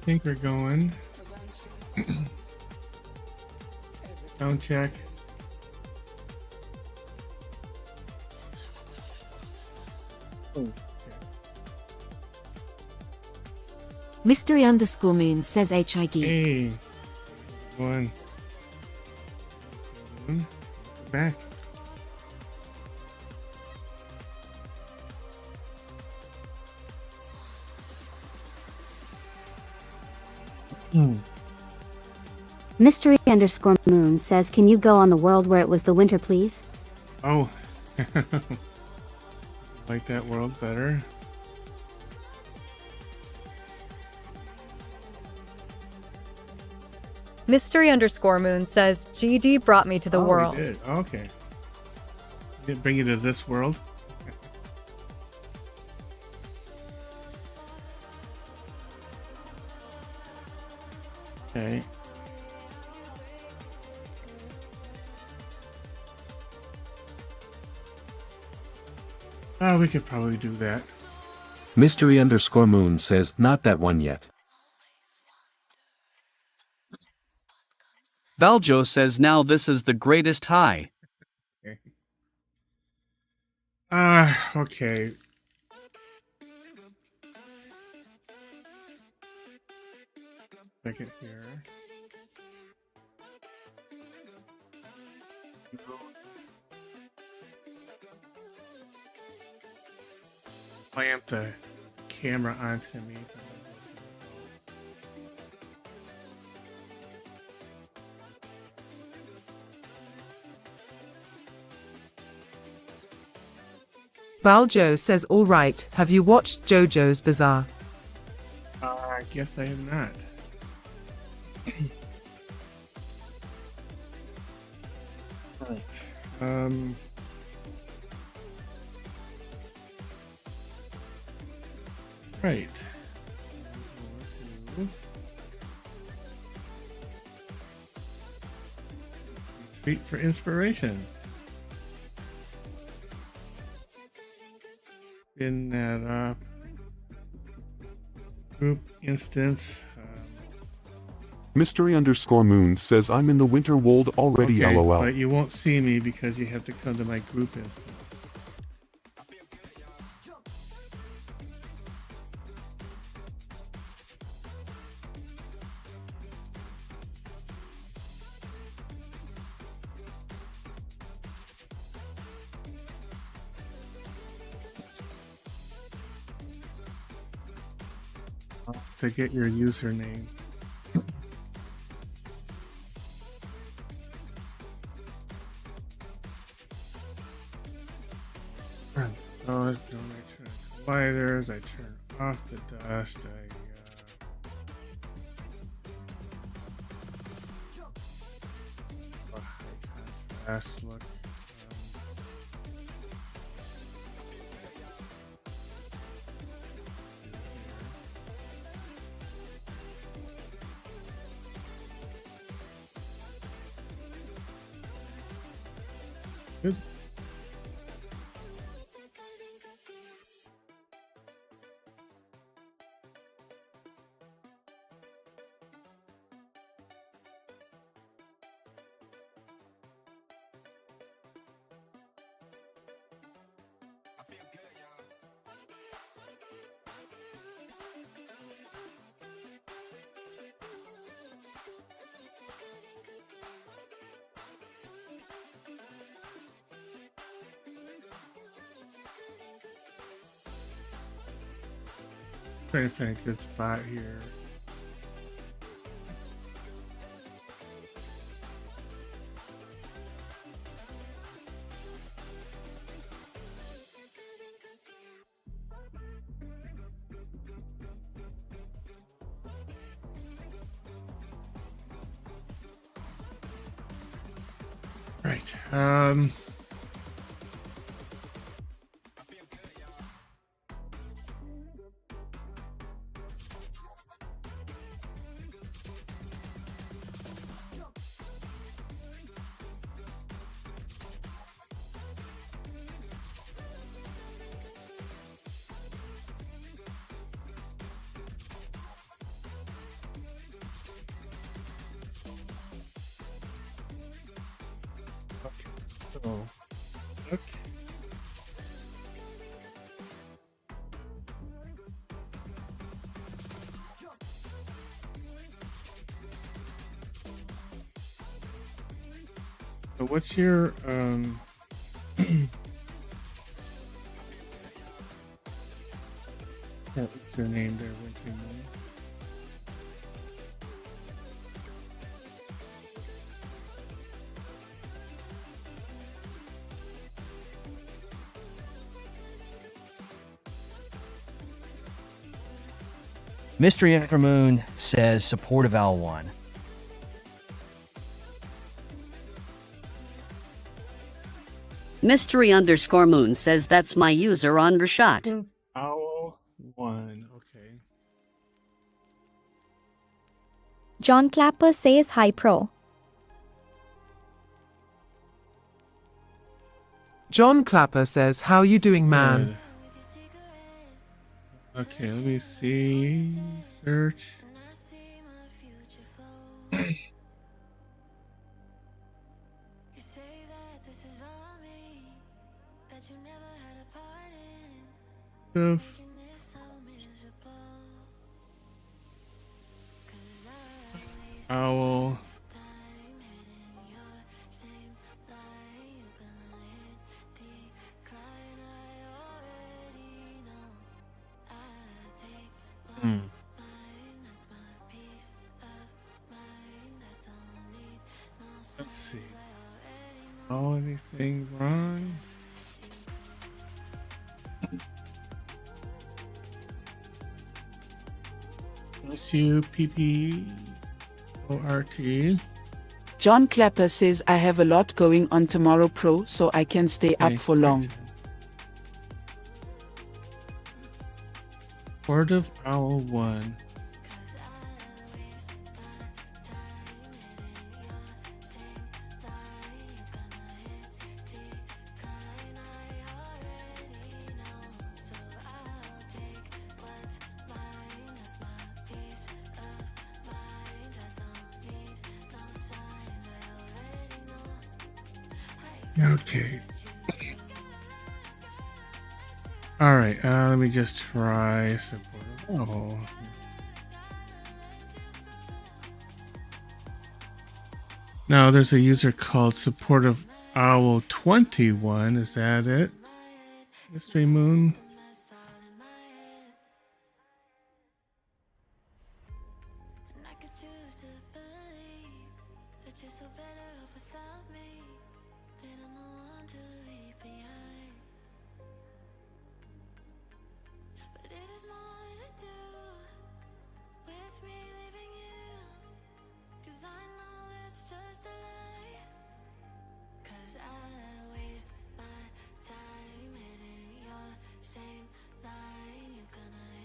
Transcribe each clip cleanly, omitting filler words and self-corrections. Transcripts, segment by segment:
think we're going. Sound check. Oh, Mystery underscore moon says HI Geek. hey, one. Back. Mystery underscore moon says, can you go on the world where it was the winter, please? Oh, like that world better. Mystery underscore moon says, GD brought me to the world. He did. Okay. Did it bring you to this world? Okay. Oh, we could probably do that. Mystery underscore moon says, not that one yet. Valjo says now this is the greatest high. Okay. Okay. Second here. Clamp the camera onto me. Baljo says, all right, have you watched JoJo's Bizarre? I guess I have not. Right. Right. Retreat for inspiration. Spin that up. Group instance. Mystery underscore moon says, I'm in the winter world already, Okay, lol. but you won't see me because you have to come to my group instance. To get your username. So I turn colliders, I turn off the dust, high contrast look. Good. Trying to find a good spot here. Right. Oh. Okay. So what's your what's your name there, Wintry Moon? Mystery Moon says support of Owl 1. Mystery_Moon says that's my user on Rashad. Owl 1. Okay. John Clapper says hi pro. John Clapper says, how you doing, man? Good. Okay, let me see. Search. Stuff. Owl. Let's see. Oh, anything wrong? SUPPORT. John Clapper says I have a lot going on tomorrow, pro, so I can stay up for long. Port of Owl 1. Okay. All right. Let me just try support. Oh. Now there's a user called support of Owl 21. Is that it? Mystery Moon.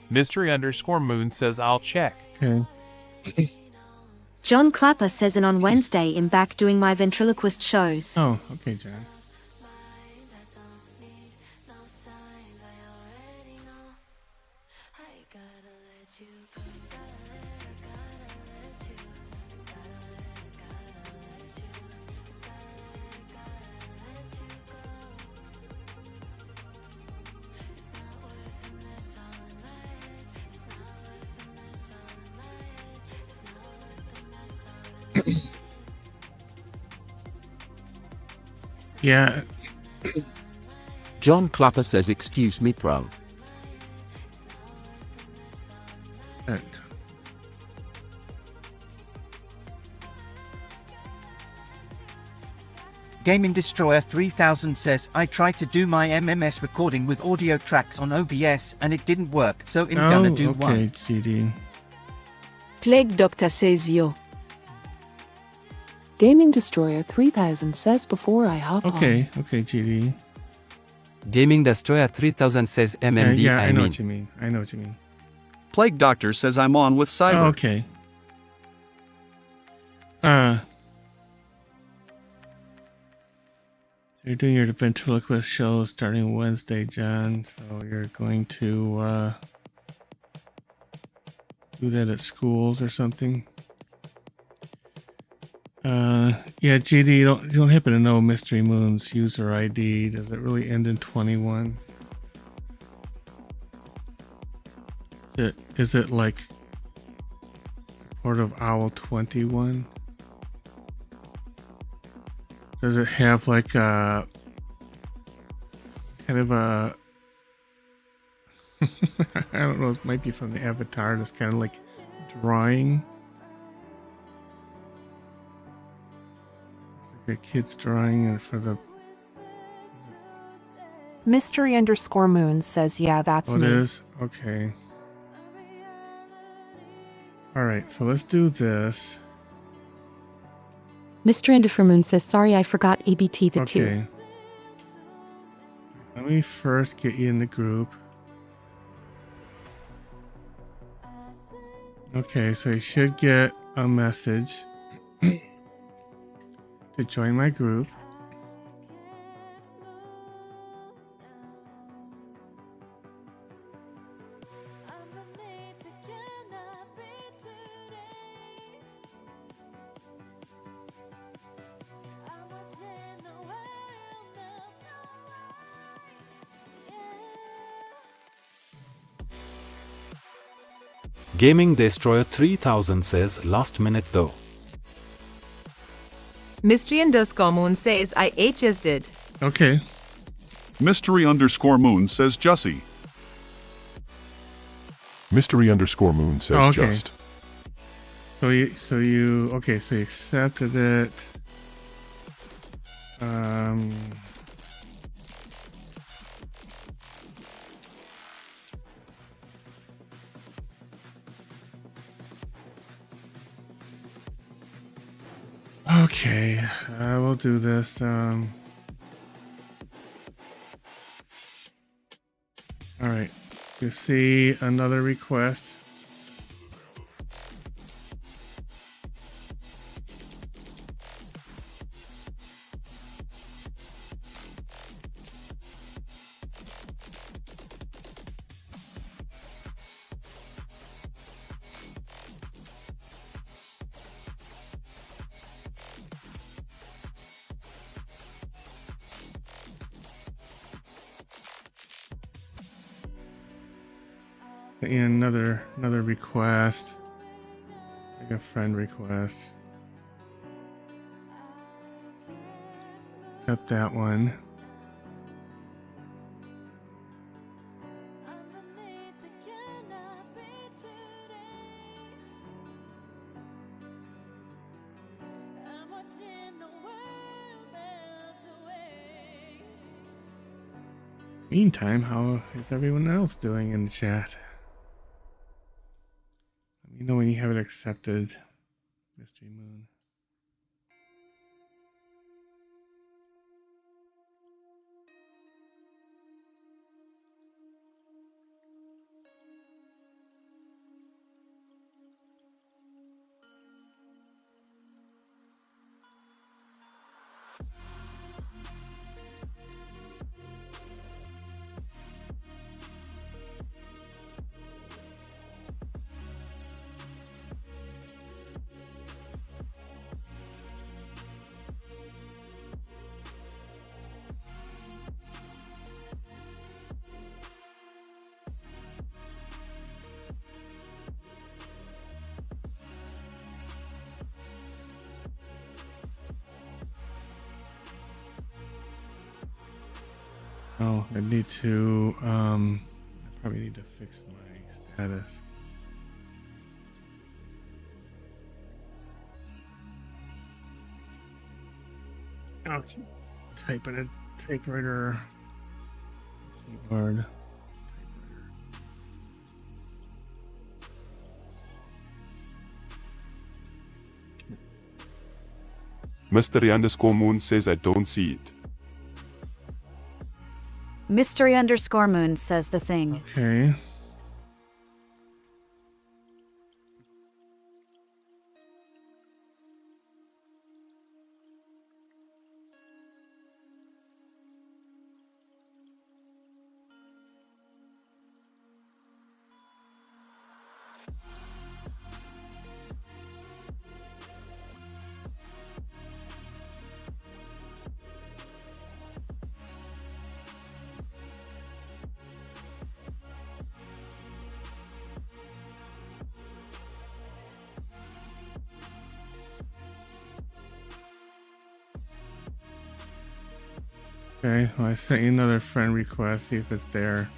Mystery_Moon says I'll check. Okay. John Clapper says, and on Wednesday I'm back doing my ventriloquist shows. Oh, okay, John. Yeah. John Clapper says, excuse me, pro. Gaming Destroyer 3000 says, I tried to do my MMS recording with audio tracks on OBS and it didn't work, so I'm gonna do okay, one. GD. Plague Doctor says yo. Gaming Destroyer 3000 says before I hop on. Okay, GD. Gaming Destroyer 3000 says MMD. Yeah, I know what you mean. I know what you mean. Plague Doctor says I'm on with Cyber. Oh, okay. You're doing your ventriloquist show starting Wednesday, John. So you're going to do that at schools or something. Yeah, GD, you don't happen to know Mystery Moon's user ID? Does it really end in 21? Is it like Port of Owl 21? Does it have like a kind of a I don't know, it might be from the avatar, this kind of like drawing. It's like a kid's drawing and for the Mystery_moon says, yeah, that's it me. is? Okay. Alright, so let's do this. Mystery_moon says, sorry, I forgot ABT the 2. Okay. Let me first get you in the group. Okay, so you should get a message to join my group. Gaming Destroyer 3000 says last minute though. Mystery_moon says, I just did. Okay. Mystery_moon says Jussie. Mystery_moon says okay. just. So you accepted it. Okay, I will do this. All right, you see another request. And another request, like a friend request. Accept that one. Meantime, how is everyone else doing in the chat? Let me know when you have it accepted, Mystery Moon. Oh, I need to, I probably need to fix my status. I'll type in a typewriter keyboard. Mystery_moon says I don't see it. Mystery_moon says the thing. Okay. Okay, well, I sent you another friend request. See if it's there.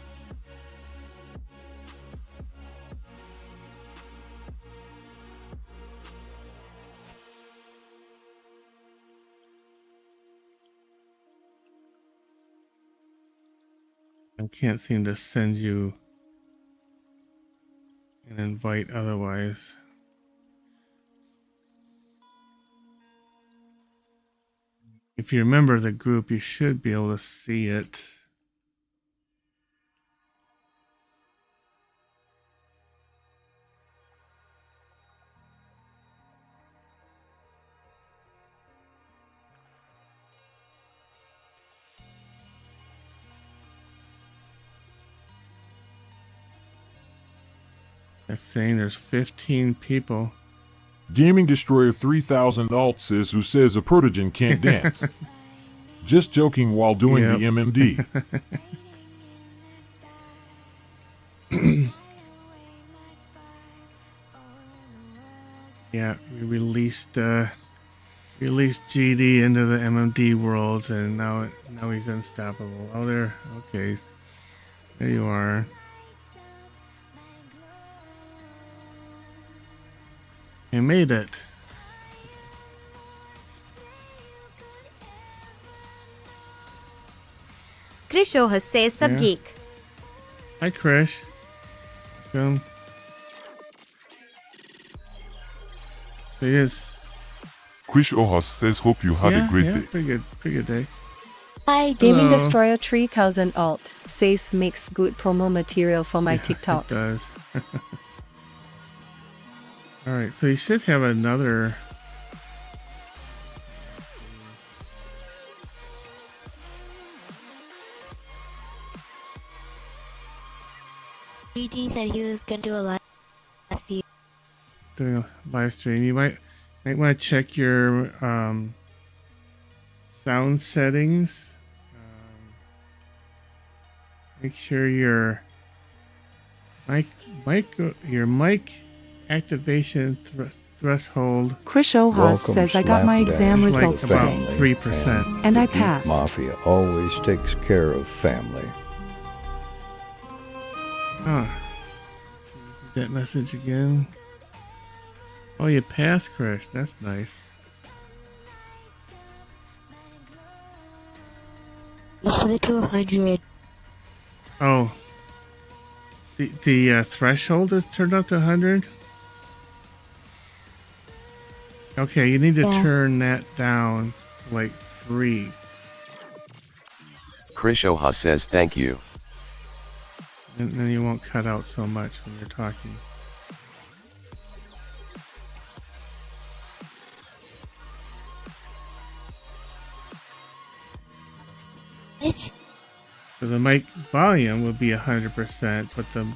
I can't seem to send you an invite otherwise. If you remember the group, you should be able to see it. It's saying there's 15 people. Gaming Destroyer 3000 alt says who says a protogen can't dance. Just joking while doing the MMD. Yeah, we released GD into the MMD worlds, and now he's unstoppable. Oh, there. Okay, there you are. You made it. Krisho has says sub Yeah. geek. Hi, Krish. Come. So yes. Krish Ohas says hope you had a great day. Pretty good day. Hi, Gaming Hello. Destroyer 3000 alt says makes good promo material for my TikTok. It does. All right, so you should have another. GT said he was going to do a live feed. Doing a live stream. You might want to check your sound settings. Make sure your mic activation threshold. Krish Ohas says I got my exam is results like about today. 3%. And I Geek passed. Mafia always takes care of family. That message again. Oh, you passed, Krish. That's nice. You put it to 100. Oh. The threshold is turned up to 100? Okay, you need to turn that down to like 3. Krishoha says thank you. And then you won't cut out so much when you're talking. So the mic volume would be 100%, but the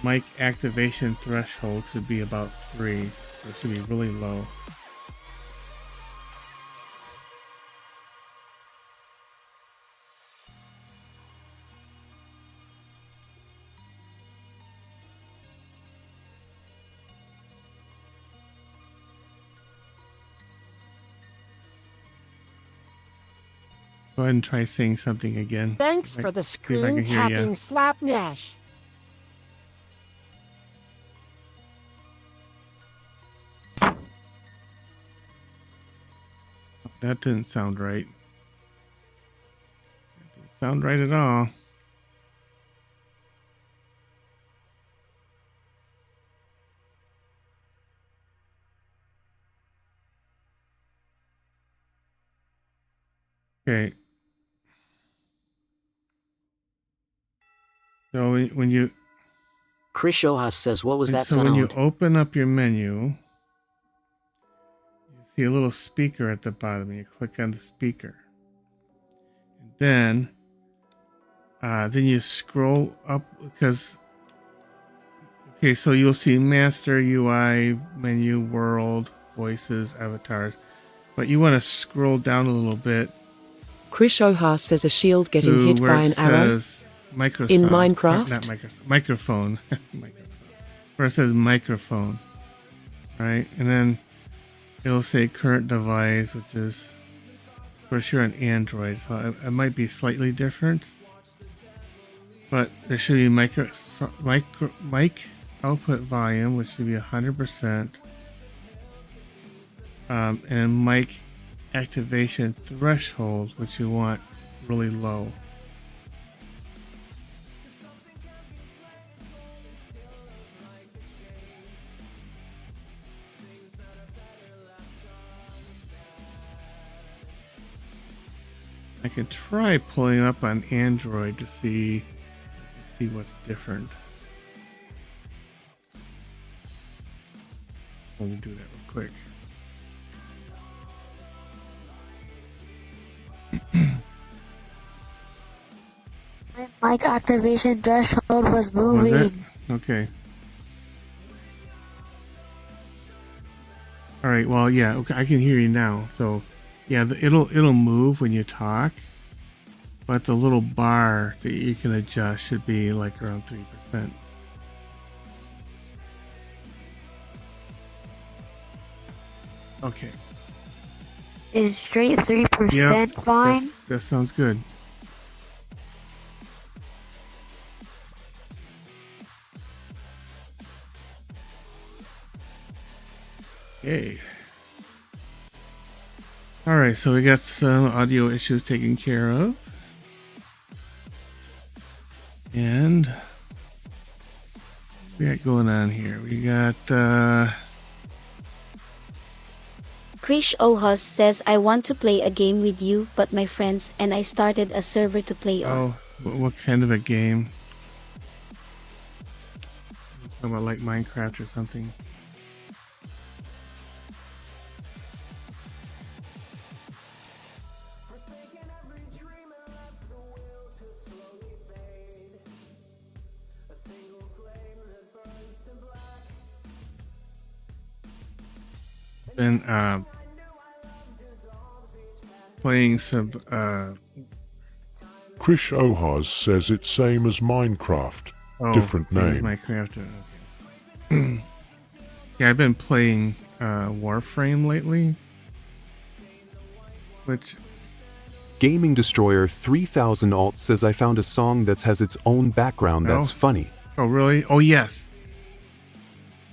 mic activation threshold should be about 3. So it should be really low. Go ahead and try saying something again. Thanks for the screen capping slap Nash. That didn't sound right. That didn't sound right at all. Okay. So when you Krishoha says, what was that so sound? when you open up your menu, you see a little speaker at the bottom. You click on the speaker, and then you scroll up because okay, so you'll see master UI, menu, world, voices, avatars, but you want to scroll down a little bit. Krish Ohas says a shield getting to hit where by an it arrow says Microsoft, in Minecraft. Not Microsoft, microphone. Where it says microphone, right? And then it'll say current device, which is, of course, you're an Android, so it might be slightly different. But there should be mic output volume, which should be 100%. And mic activation threshold, which you want really low. I can try pulling up on Android to see what's different. Let me do that real quick. My mic activation threshold was moving. Was it? Okay. All right. Well, yeah. Okay, I can hear you now. So, yeah, it'll move when you talk, but the little bar that you can adjust should be like around 3%. Okay. Is straight 3% fine? That sounds good. Okay. Alright, so we got some audio issues taken care of. And what we got going on here? We got Krish Ohas says, I want to play a game with you, but my friends and I started a server to play on. oh, what kind of a game? Talking about like Minecraft or something. Been playing some Krish Ohas says it's same as Minecraft. Different same as name. Minecraft. Okay. Yeah, I've been playing Warframe lately, which Gaming Destroyer 3000 Alt says I found a song that has its own background that's funny. Oh really? Oh yes.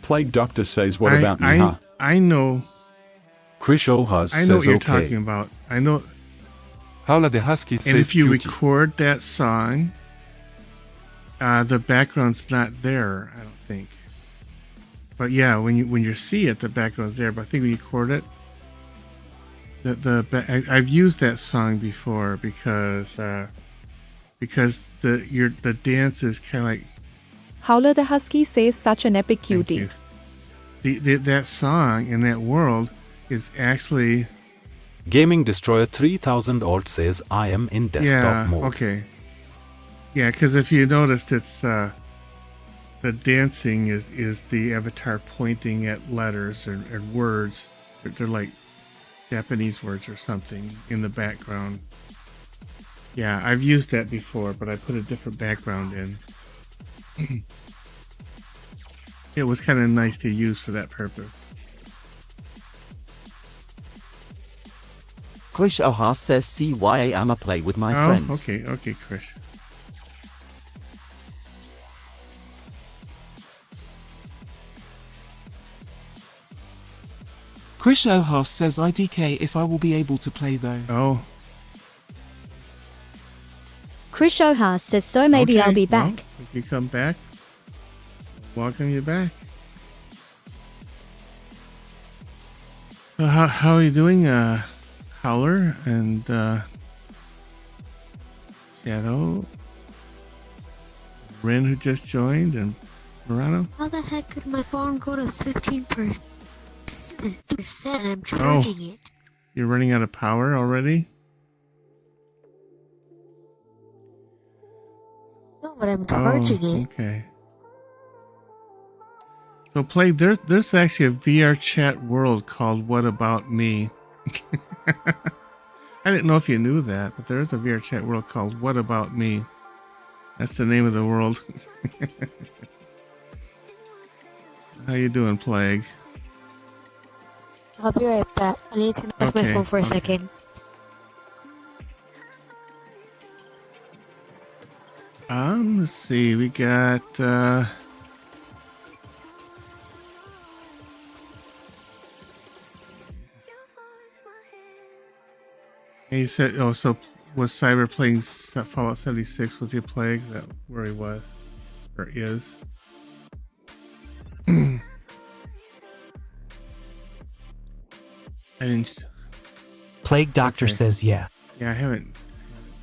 Plague Doctor says, what about me, huh? I know. Krish Ohas I know says what you're okay. talking about. I know. Howler the Husky And says if you cutie. record that song, the background's not there, I don't think. But yeah, when you see it, the background's there. But I think when you record it, I've used that song before because the dance is kind of like Howler the Husky says such an epic cutie. that song in that world is actually. Gaming Destroyer 3000 Alt says I am in desktop mode. Okay. Yeah, because if you noticed, it's the dancing is the avatar pointing at letters or words. They're like Japanese words or something in the background. Yeah, I've used that before, but I put a different background in. It was kind of nice to use for that purpose. Krish Ohas says see why I am a play with my friends. Okay, Krish. Krish Ohas says IDK if I will be able to play though. Oh. Krish Ohas says so maybe I'll be back. Well, if you come back, welcome you back. So how are you doing, Howler and Shadow, Ren who just joined, and Murano? How the heck did my phone go to 15%? I'm charging it. You're running out of power already? No, but I'm charging it. Okay. So Plague, there's actually a VR chat world called What About Me? I didn't know if you knew that, but there is a VR chat world called What About Me? That's the name of the world. How you doing, Plague? I'll be right back. I need to turn off my phone for a second. Let's see. We got he said, oh, so was Cyber playing Fallout 76 with the Plague? Is that where he was or is? I didn't. Plague Doctor says yeah. Yeah, I haven't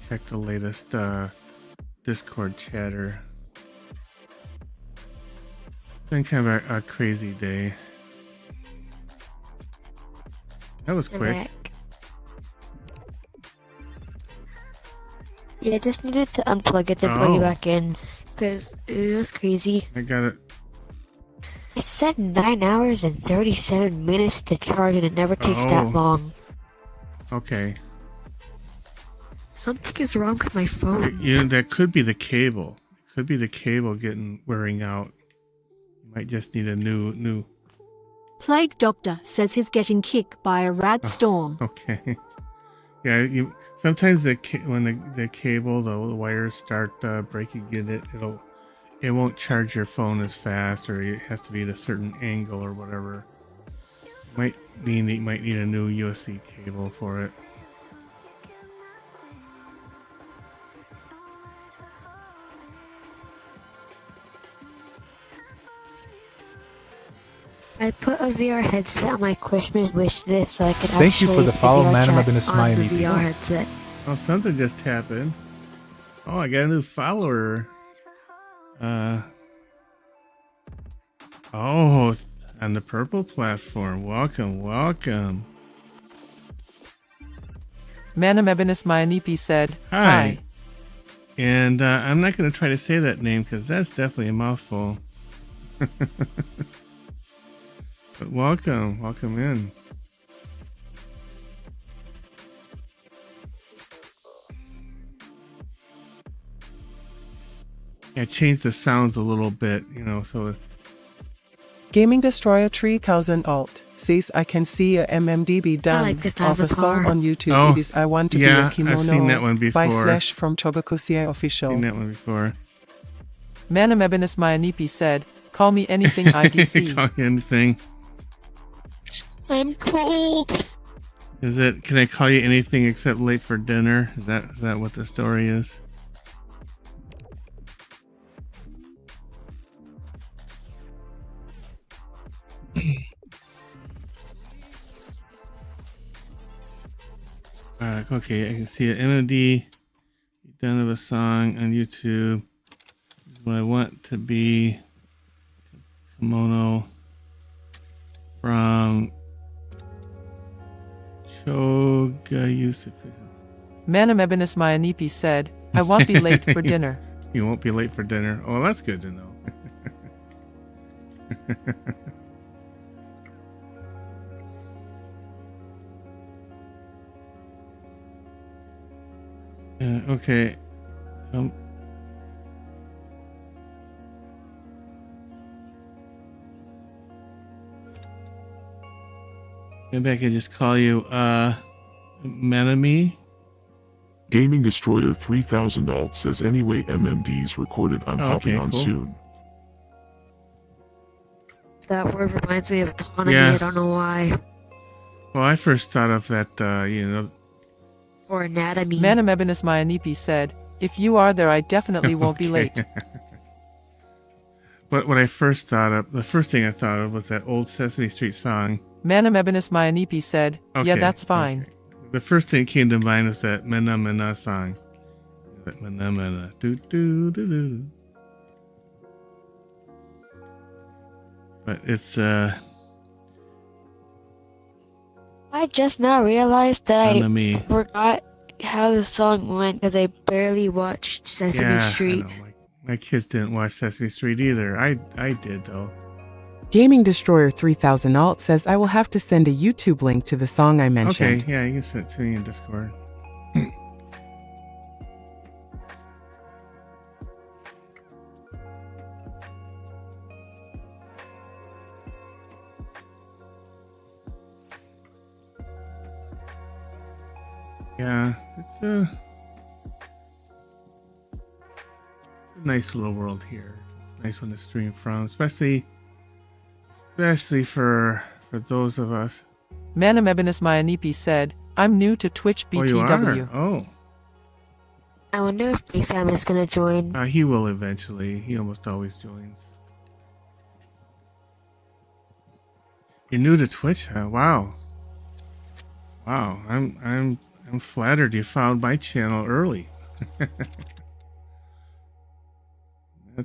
checked the latest Discord chatter. It's been kind of a crazy day. That was quick. Back. Yeah, I just needed to unplug it to plug it back in because it was crazy. I got it. It said 9 hours and 37 minutes to charge, and it never takes that long. Okay. Something is wrong with my phone. You know, that could be the cable. It could be the cable wearing out. You might just need a new. Plague Doctor says he's getting kicked by a rad storm. Okay. Yeah, sometimes when the cable, the wires start breaking in it won't charge your phone as fast, or it has to be at a certain angle or whatever. You might need a new USB cable for it. I put a VR headset on my Christmas wish list so I could Thank you for the follow, man. I've been a smile. the VR headset. Oh, something just happened. Oh, I got a new follower. Oh, on the purple platform. Welcome. Manamebinus Myanipi said, Hi. And I'm not going to try to say that name because that's definitely a mouthful. But welcome in. Yeah, change the sounds a little bit, so. Gaming Destroyer 3000 Alt says I can see a MMDB done of a song on YouTube. Oh, it is I Want to Be yeah, a Kimono I've seen that one before. by Slash from Chogokusie Official. I've seen that one before. Manamebinus Myanipi said, call me anything IDC. Call me anything. I'm cold. Can I call you anything except late for dinner? Is that what the story is? Okay, I can see an MMD done of a song on YouTube. What I want to be kimono from Choga Yusuf. Manamebinus Myanipi said, I won't be late for dinner. You won't be late for dinner. Oh, that's good to know. Okay. Maybe I could just call you Manami. Gaming Destroyer 3000 Alt says anyway MMD's recorded. I'm hopping on soon. That word reminds me of autonomy. Yeah. I don't know why. Well, I first thought of that, Or anatomy. Manamebinus Myanipi said, if you are there, I definitely won't be late. What I first thought of, the first thing I thought of was that old Sesame Street song. Manamebinus Myanipi said, yeah, that's fine. Okay. The first thing that came to mind was that Mena Mena song. That Mena Mena. Do do do do. But it's I just now realized that I forgot how the song went because I barely watched Sesame Street. I know. My kids didn't watch Sesame Street either. I did though. Gaming Destroyer 3000 Alt says I will have to send a YouTube link to the song I mentioned. Okay, yeah, you can send it to me in Discord. Yeah, it's nice little world here. It's nice one to stream from, especially for those of us. Manamebinus Myanipi said, I'm new to Twitch BTW. Oh, you are? Oh. I wonder if Sam is gonna join. He will eventually. He almost always joins. You're new to Twitch, huh? Wow. Wow. I'm flattered you found my channel early.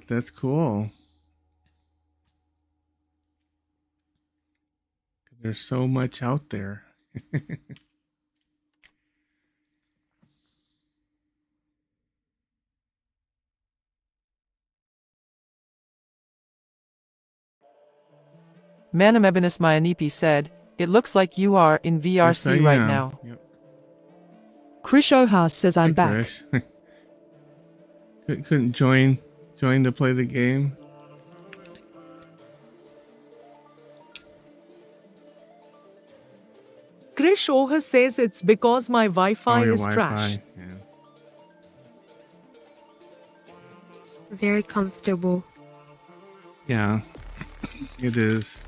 That's cool. There's so much out there. Manamebinus Myanipi said, it looks like you are in VRC right now. Yep. Krish Ohas says I'm back. Couldn't join to play the game. Krish Ohas says it's because my Wi-Fi is Wi-Fi. trash. Yeah. Very comfortable. Yeah, it is.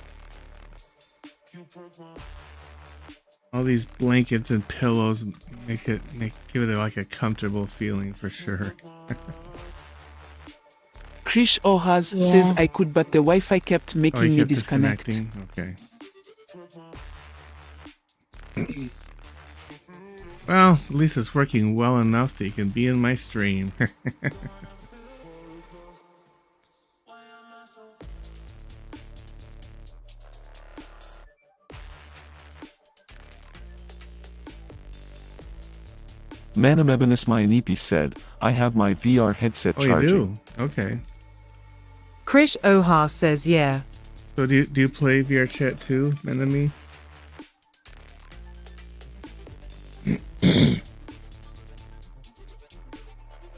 All these blankets and pillows give it like a comfortable feeling for sure. Krish Ohas says I could, but the Wi-Fi kept making me disconnect. Okay. Well, at least it's working well enough that you can be in my stream. Manamebinus Myanipi said, I have my VR headset charging. You do? Okay. Krish Ohas says yeah. So do you play VR chat too, Manami?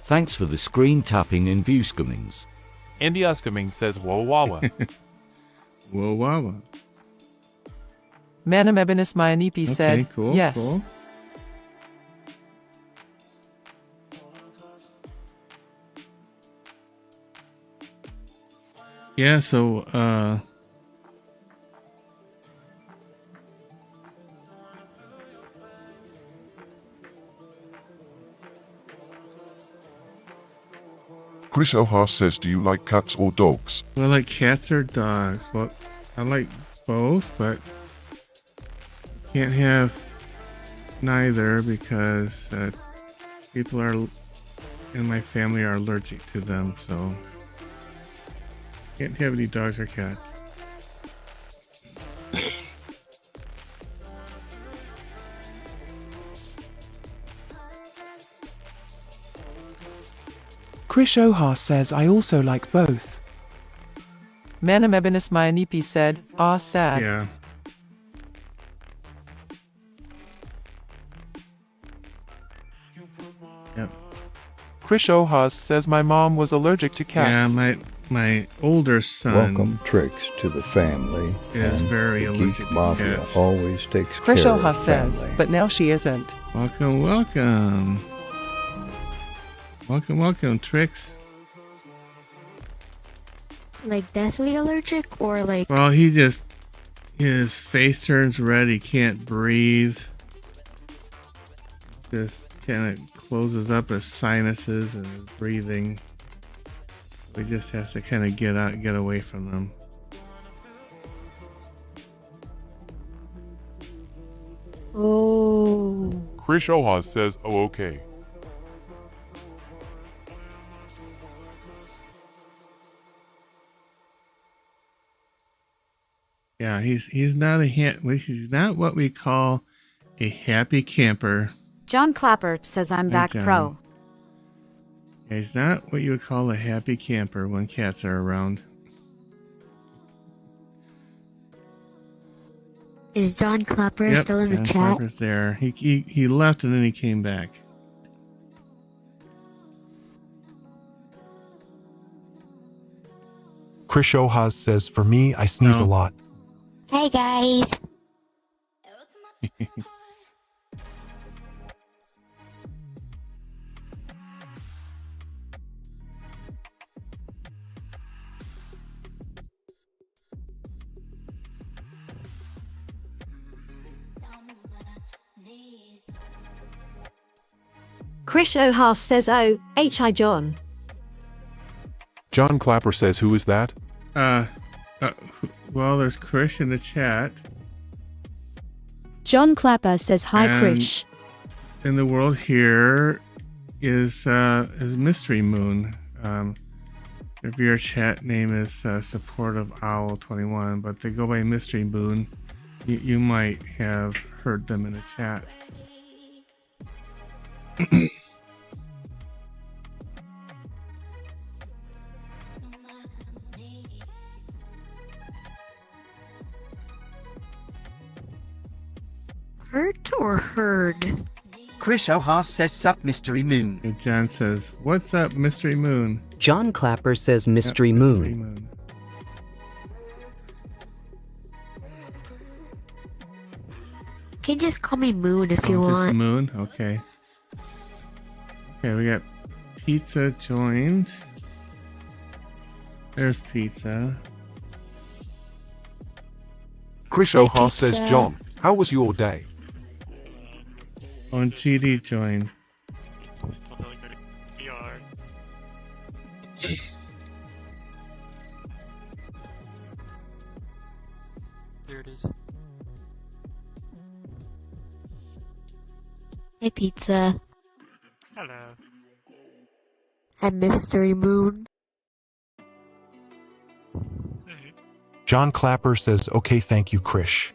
Thanks for the screen tapping and view scummings. India Scumming says whoa wawa. Whoa wawa. Manamebinus Myanipi said, cool, yes. Cool. Yeah, so Chris Ohas says, do you like cats or dogs? I like cats or dogs. Well, I like both, but can't have neither because people in my family are allergic to them, so can't have any dogs or cats. Krish Ohas says I also like both. Manamebinus Myanipi said, sad. Yeah. Yep. Krish Ohas says my mom was allergic to cats. Yeah, my older son. Welcome, Tricks, to the family. Is very the allergic Geek to Mafia cats. always takes Krish care Ohas of says, family. but now she isn't. Welcome, welcome. Welcome, Trix. Like deathly allergic or like... Well, his face turns red, he can't breathe. Just kind of closes up his sinuses and his breathing. He just has to kind of get away from them. Oh. Chris Ohas says, oh, okay. Yeah, he's not he's not what we call a happy camper. John Clapper says I'm back John. pro. Yeah, he's not what you would call a happy camper when cats are around. Is John Clapper still in the John chat? Clapper's there. He left and then he came back. Krish Ohas says, for me, I sneeze a lot. Hey guys. Krish Ohas says, oh, hi John. John Clapper says, who is that? Well, there's Krish in the chat. John Clapper says, hi And Krish. in the world here is Mystery Moon. If your chat name is Supportive Owl 21, but they go by Mystery Moon. You might have heard them in the chat. Hurt or heard? Krish Ohas says, sup, Mystery Moon. And John says, what's up, Mystery Moon? John Clapper says, Mystery Moon. You can just call me Moon if you Just want. Moon? Okay. Okay, we got Pizza joined. There's Pizza. Krish Hi, Ohas says, Pizza. John, how was your day? Oh, and GD joined. There it is. Hey, Pizza. Hello. I'm Mystery Moon. John Clapper says, okay, thank you, Krish.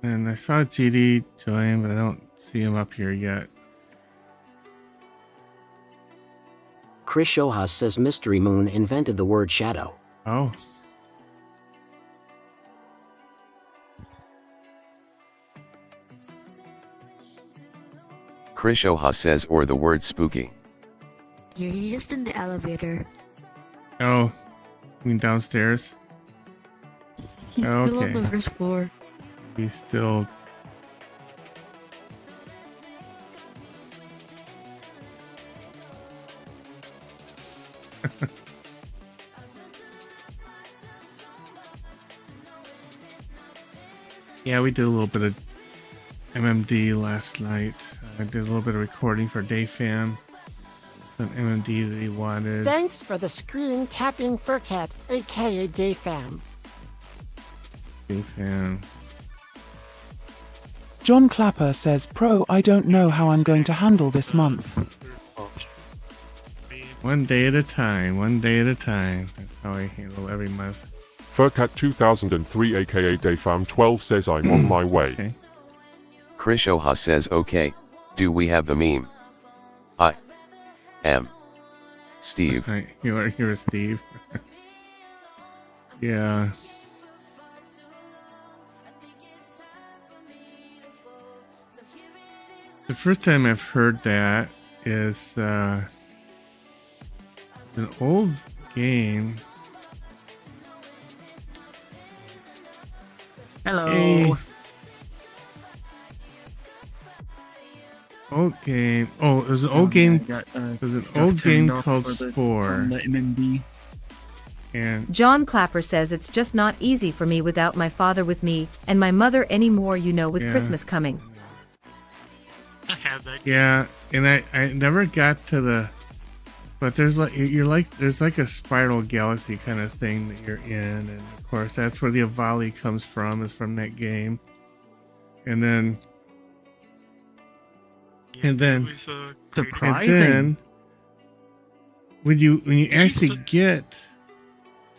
And I saw GD join, but I don't see him up here yet. Krish Ohas says Mystery Moon invented the word shadow. Oh. Krish Ohas says, or the word spooky. You're just in the elevator. Oh. You mean downstairs? He's Oh, still on okay. the first floor. He's still... Yeah, we did a little bit of MMD last night. I did a little bit of recording for Dayfam. Some MMD that he wanted. Thanks for the screen tapping Furcat, aka Dayfam. Dayfam. John Clapper says, Pro, I don't know how I'm going to handle this month. One day at a time, one day at a time. That's how I handle every month. Furcat 2003 aka Dayfam12 says I'm on my way. Okay. Krish Ohas says, okay, do we have the meme? I am Steve. Right, you're Steve. Yeah. The first time I've heard that is an old game. Hello. Hey. Old game. Oh, it was an old game. It was an old game called Spore. The MMD. And John Clapper says it's just not easy for me without my father with me and my mother anymore, you know, with Yeah. Christmas coming. I have that. yeah, and I never got to the. But there's there's like a spiral galaxy kind of thing that you're in, and of course that's where the Avali comes from, is from that game. And then Surprising. when you actually get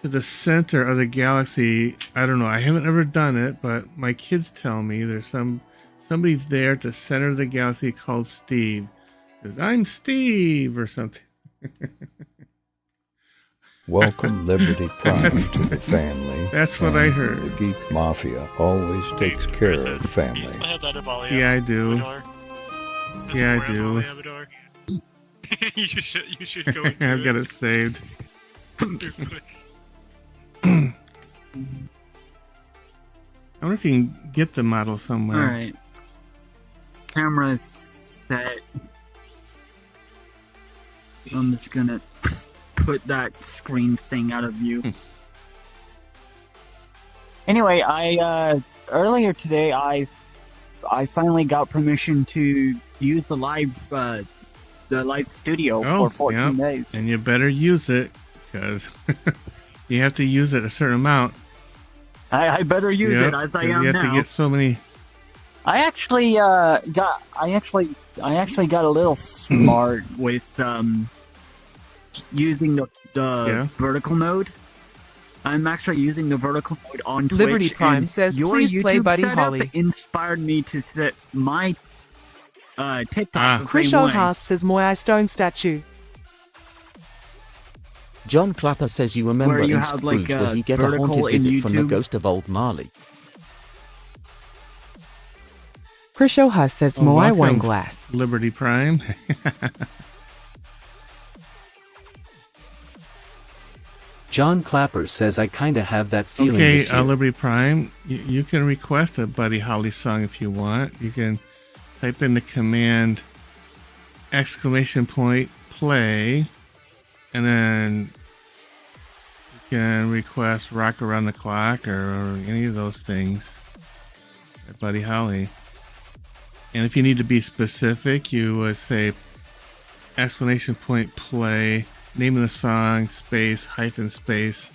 to the center of the galaxy, I don't know, I haven't ever done it, but my kids tell me there's somebody there at the center of the galaxy called Steve. Says, I'm Steve or something. Welcome Liberty Prime to the family. That's what I and heard. The Geek Mafia always takes care of family. Yeah, I do. Yeah, I do. you should go into I've got it saved. I wonder if you can get the model somewhere. Alright. Camera's set. I'm just gonna put that screen thing out of view. Anyway, earlier today I I finally got permission to use the live studio for 14 days. And you better use it, because you have to use it a certain amount. I better use it as I am now. You have to get so many. I actually got a little smart with using the vertical mode. I'm actually using the vertical mode on Twitch. Liberty Prime says, your please YouTube play Buddy setup Holly. Inspired me to set my TikTok the Chris same way. O'Haas says Moai Stone statue. John Clapper says you remember Where you in have, Scrooge like, where he get a vertical haunted in visit from the YouTube. ghost of old Marley. Chris O'Haas says Moai welcome, wine glass. Liberty Prime. John Clapper says I kinda have that feeling Okay, this year. Liberty Prime, you can request a Buddy Holly song if you want. You can type in the command !play, and then you can request Rock Around the Clock or any of those things at Buddy Holly. And if you need to be specific, you would say !play, name of the song, space, hyphen space,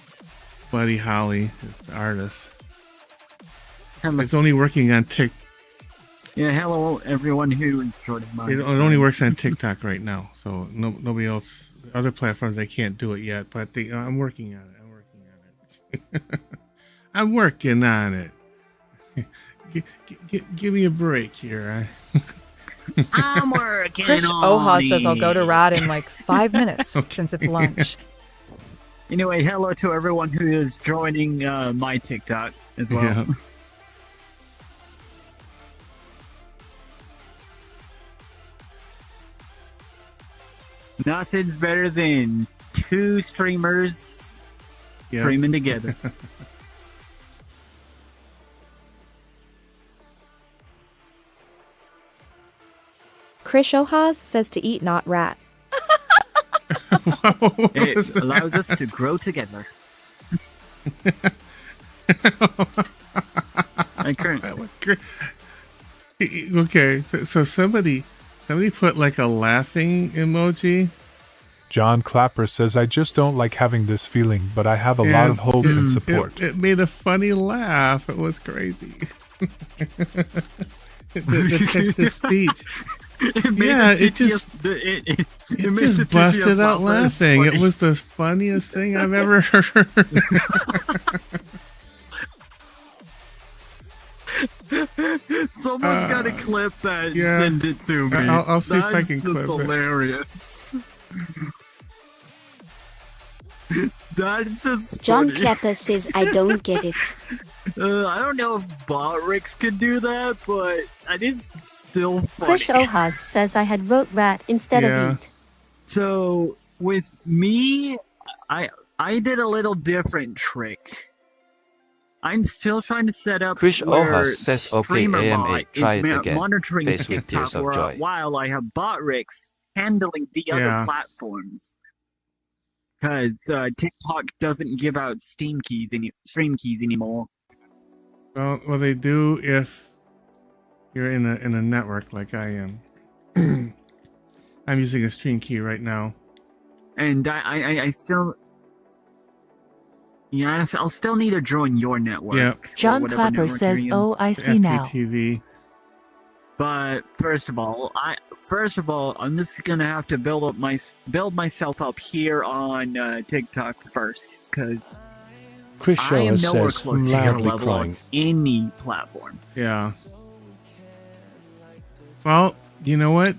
Buddy Holly is the artist. It's only working on TikTok. Yeah, hello everyone who is joining my. It only works on TikTok right now, so nobody else, other platforms, they can't do it yet. But I'm working on it. I'm working on it. Give me a break here. I'm working Chris on Oha it. says I'll go to Rad in like 5 minutes since it's lunch. Anyway, hello to everyone who is joining my TikTok as well. Yeah. Nothing's better than two streamers streaming together. Chris Ohaz says to eat, not rat. It allows us to grow together. That was great. Okay, so somebody put like a laughing emoji. John Clapper says, I just don't like having this feeling, but I have a lot of hope and support. It made a funny laugh. It was crazy. the text-to-speech. It just busted out laughing. It was the funniest thing I've ever heard. Someone's got to clip that and send it to me. I'll see if I can clip it. Hilarious. That's just John funny. Clapper says, I don't get it. I don't know if Botrix could do that, but it is still funny. Chris Ohaz says I had wrote rat instead of eat. So with me, I did a little different trick. I'm still trying to set up Chris where Ohas says, okay, AMA, try it again. monitoring Face with TikTok tears of joy. while I have Botrix handling the other platforms. Because TikTok doesn't give out stream keys anymore. Well, they do if you're in a network like I am. I'm using a stream key right now, and I still, I'll still need to join your network. Yeah. John Clapper says, "Oh, I see now." FTTV. But first of all, I'm just gonna have to build myself up here on TikTok first, because Chris I am Shaw nowhere says, close to your loudly level crying. on any platform. Yeah. Well, you know what?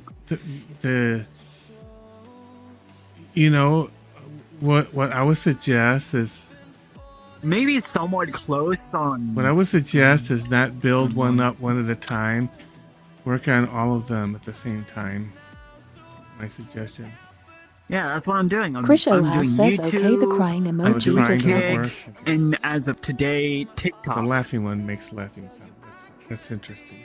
What I would suggest is maybe somewhat close on. What I would suggest is not build one up one at a time. Work on all of them at the same time. My suggestion. Yeah, that's what I'm doing. I'm Krisho doing says, YouTube, okay, the crying emoji does Geek, nothing. and as of today, TikTok. The laughing one makes laughing sound. That's interesting.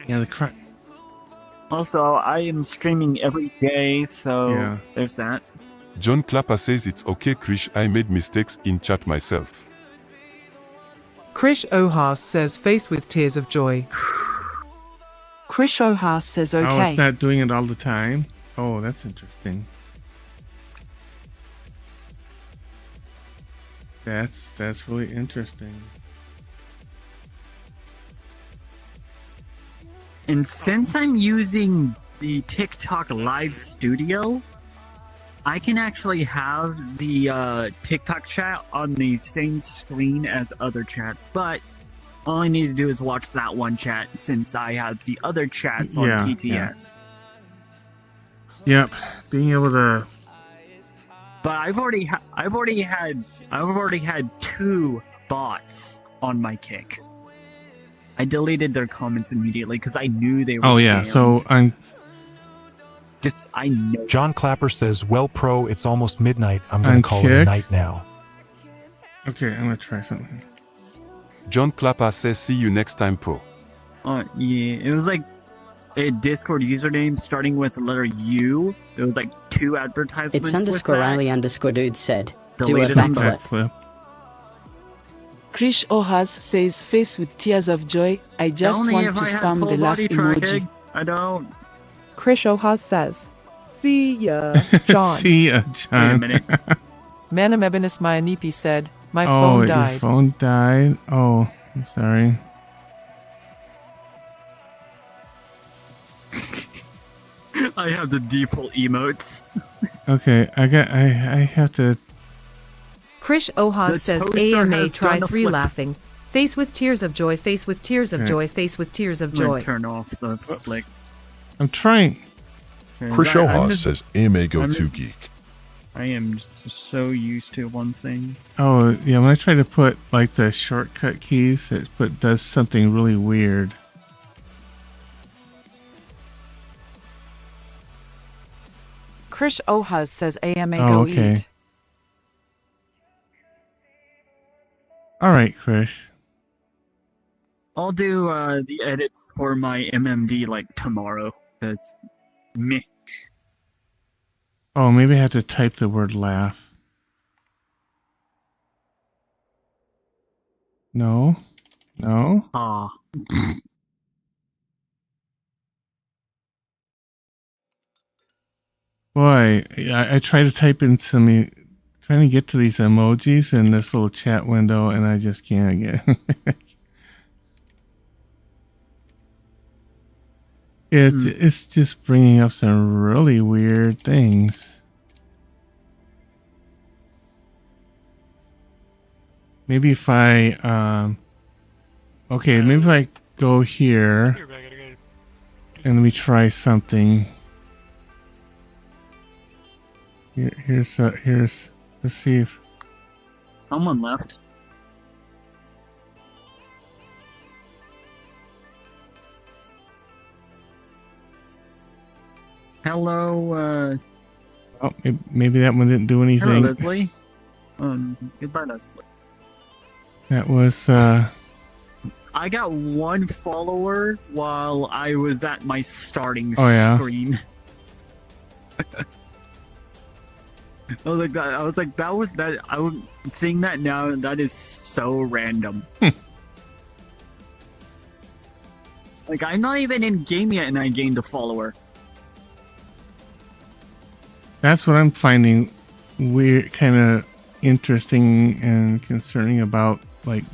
Yeah, the cry. Also, I am streaming every day, so there's that. John Clapper says it's okay, Krish, I made mistakes in chat myself. Krish Ohas says face with tears of joy. Krish Ohas says Oh, okay. it's not doing it all the time? Oh, that's interesting. That's really interesting. And since I'm using the TikTok Live Studio, I can actually have the TikTok chat on the same screen as other chats, but all I need to do is watch that one chat since I have the other chats on TTS. Yep, being able to. But I've already had 2 bots on my Kick. I deleted their comments immediately because I knew they were. Oh yeah, scams. so I know. John Clapper says, well, Pro, it's almost midnight. I'm going to call it a Kick? night now. Okay, I'm going to try something. John Clapper says, see you next time, Pro. Yeah, it was like a Discord username starting with the letter U. It was like 2 advertisements. It's underscore Riley underscore dude said, do a Deleted them backflip. Krish Ohas says face with tears of joy. I just Only want if to I had spam full the laugh body emoji. tracking. I don't. Krish Ohas says, see ya, John. See ya, John. Wait a minute. Manamebinis Mayanipi said, my Oh, phone your died. phone died? Oh, I'm sorry. I have the default emotes. Okay, I have to. Krish Ohas The says toaster AMA has try done the 3 flip. laughing. Face with tears of joy, face with tears of Okay. joy, face with tears of I'm gonna joy. turn off the flick. I'm trying. Krish Ohas says AMA go to Geek. I am just so used to one thing. Oh, yeah, when I try to put like the shortcut keys, does something really weird. Krish Ohas says AMA Oh, go okay. eat. All right, Krish. I'll do the edits for my MMD like tomorrow, because meh. Oh, maybe I have to type the word laugh. No. No. Ah. Boy, I try to type in trying to get to these emojis in this little chat window, and I just can't get. It's just bringing up some really weird things. Maybe if I okay, maybe if I go here and let me try something. Here's let's see if Someone left. Hello, oh, maybe that one didn't do anything. hello, Leslie. Goodbye, Leslie. That was I got 1 follower while I was at my starting Oh, yeah? screen. I was like, that was that. I was seeing that now, and that is so random. Like, I'm not even in game yet, and I gained a follower. That's what I'm finding weird, kind of interesting and concerning about like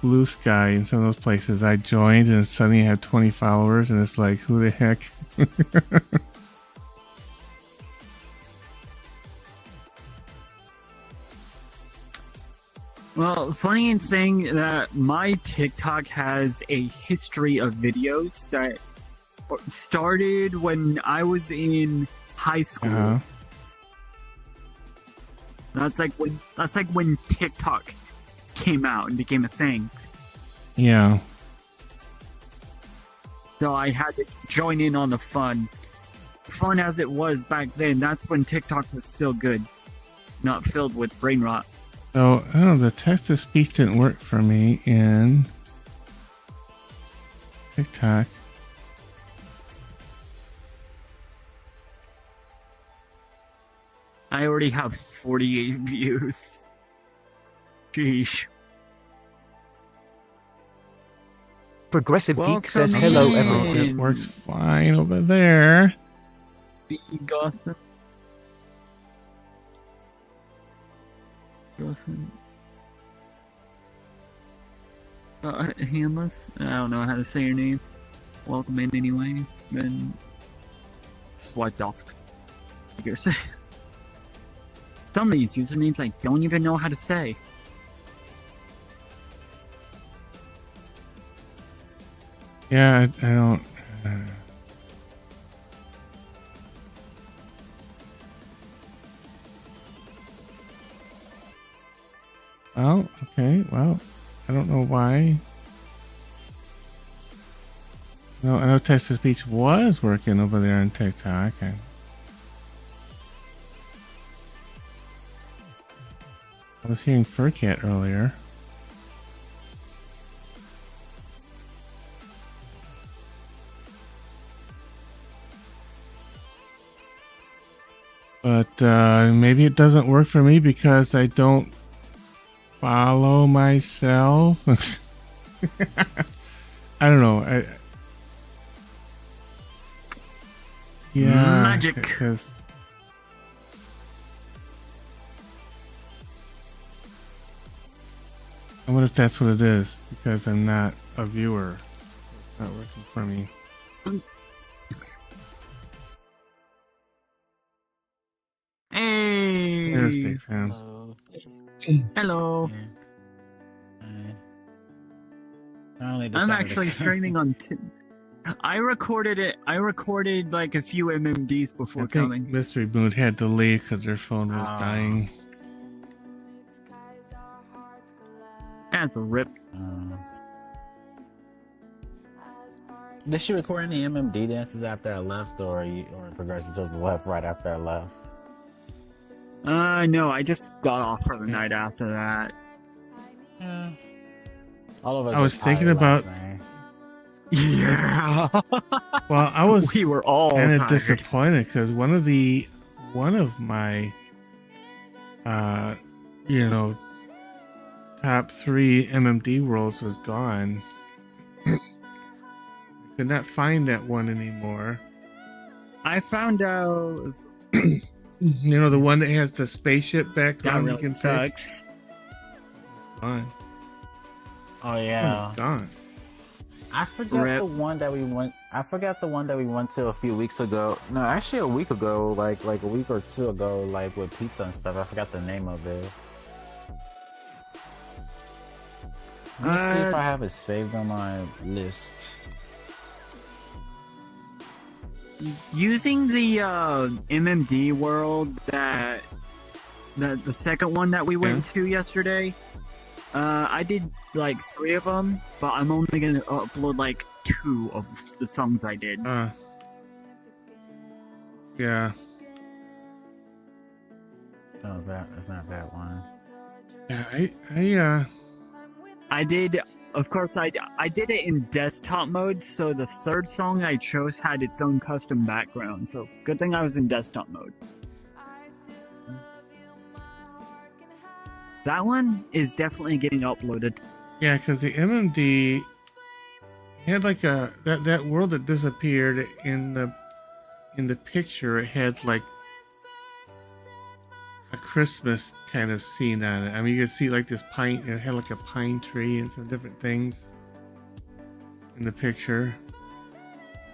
Blue Sky and some of those places. I joined and suddenly I had 20 followers, and it's like, who the heck? Well, funny thing that my TikTok has a history of videos that started when I was in high school. Uh-huh. That's like when TikTok came out and became a thing. Yeah. So I had to join in on the fun. Fun as it was back then, that's when TikTok was still good, not filled with brain rot. So, I don't know, the text to speech didn't work for me in TikTok. I already have 48 views. Sheesh. Progressive Geek Welcome says hello, in. everyone. It works fine over there. Be gossip. Handless? I don't know how to say your name. Welcome in anyway. Then swiped off. Some of these usernames I don't even know how to say. Yeah, I don't. Oh, okay. Well, I don't know why. No, I know text-to-speech was working over there on TikTok. I was hearing Furcat earlier. But maybe it doesn't work for me because I don't follow myself. I don't know. Yeah, Magic. Because I wonder if that's what it is. Because I'm not a viewer. It's not working for me. Hey. Thursday, fam. Hello. I'm actually streaming on. I recorded it. I recorded like a few MMDs before coming. Mystery Moon had to leave because their phone was dying. That's a rip. Did she record any MMD dances after I left, or Progressive just left right after I left? No, I just got off for the night after that. Yeah. All of us. I was thinking about. Yeah. Well, I was. We were all kind of tired. disappointed because one of my, top 3 MMD worlds is gone. Could not find that one anymore. I found out. You know, the one that has the spaceship background That you really can sucks. pick? It's gone. Oh yeah. It's gone. I forgot the one that we went. I forgot the one that we went to a few weeks ago. No, actually a week ago, like a week or two ago, like with pizza and stuff. I forgot the name of it. Let me see if I have it saved on my list. Using the MMD world that the second one that we went to yesterday, I did like 3 of them, but I'm only gonna upload like 2 of the songs I did. Yeah. No, it's not that one. Yeah, I did. Of course, I did it in desktop mode, so the third song I chose had its own custom background, so good thing I was in desktop mode. That one is definitely getting uploaded. Yeah, because the MMD had like that world that disappeared in the picture. It had like a Christmas kind of scene on it. I mean, you could see like this pine. It had like a pine tree and some different things in the picture.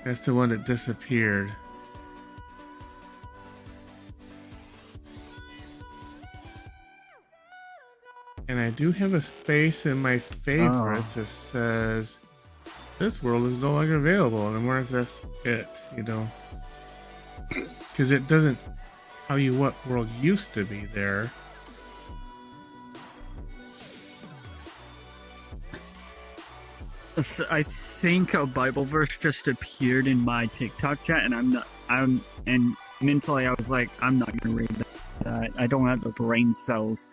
That's the one that disappeared. And I do have a space in my favorites that says this world is no longer available, and I wonder if that's it, you know, because it doesn't tell you what world used to be there. I think a Bible verse just appeared in my TikTok chat, and and mentally I was like, I'm not gonna read that. I don't have the brain cells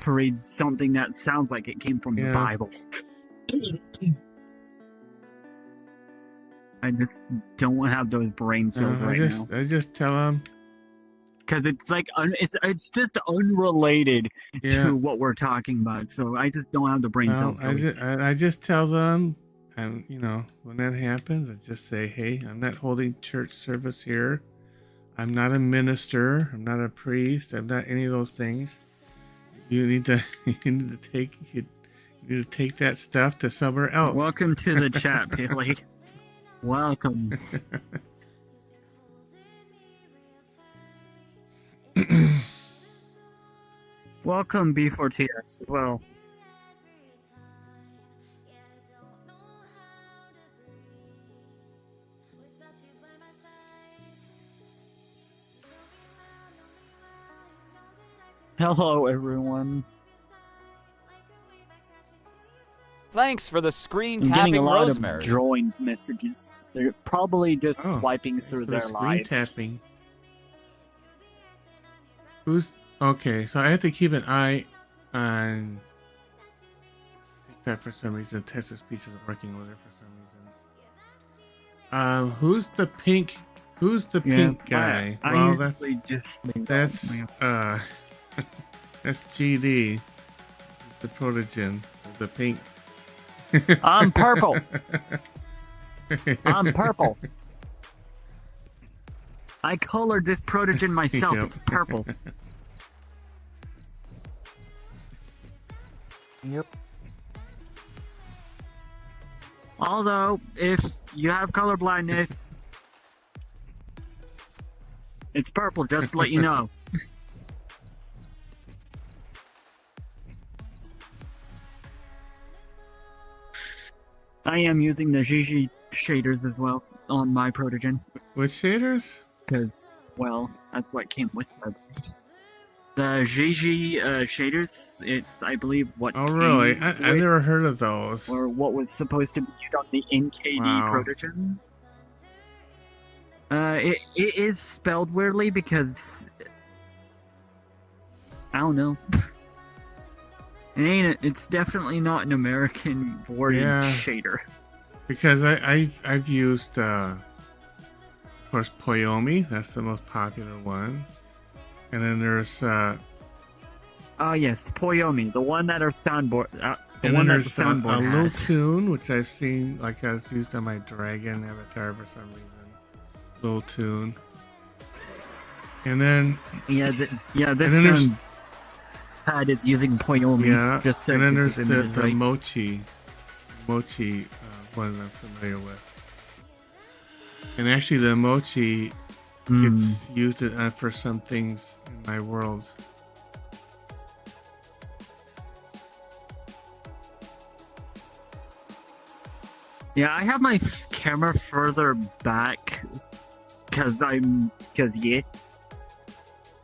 to read something that sounds like it came from the Bible. I just don't have those brain cells now. I just tell them. Because it's like it's just unrelated to what we're talking about, so I just don't have the brain cells. I just tell them and when that happens, I just say, hey, I'm not holding church service here. I'm not a minister. I'm not a priest. I'm not any of those things. You need to take that stuff to somewhere else. Welcome to the chat, Billy. Welcome. Welcome, B4TS. Well. Hello, everyone. Thanks for the screen I'm tapping, getting a lot Rosemary. of drawings messages. They're probably just swiping through their screen lives. tapping. Who's okay? So I have to keep an eye on that for some reason. Test speech isn't working with it for some reason. Who's the pink? Who's the pink guy? Well, that's that's GD, the protogen, the pink. I'm purple. I'm purple. I colored this protogen myself. Yep. It's purple. Yep. Although, if you have color blindness, it's purple, just to let you know. I am using the GG shaders as well on my protogen. Which shaders? Because, well, that's what came with my. The GG shaders, it's, I believe, what. Oh, really? I've never heard of those. Or what was supposed to be used on the NKD protogen. It is spelled weirdly because. I don't know. It's definitely not an American worded shader. Because I've used, of course, Poyomi. That's the most popular one. And then there's yes, Poyomi, the one that our soundboard. and then there's a Low Tune, which I've seen, like I was used on my Dragon avatar for some reason. Low Tune. And then this pad is using Poyomi. Yeah, just and then there's the Mochi one I'm familiar with. And actually, the Mochi gets used for some things in my worlds. Yeah, I have my camera further back because yeah.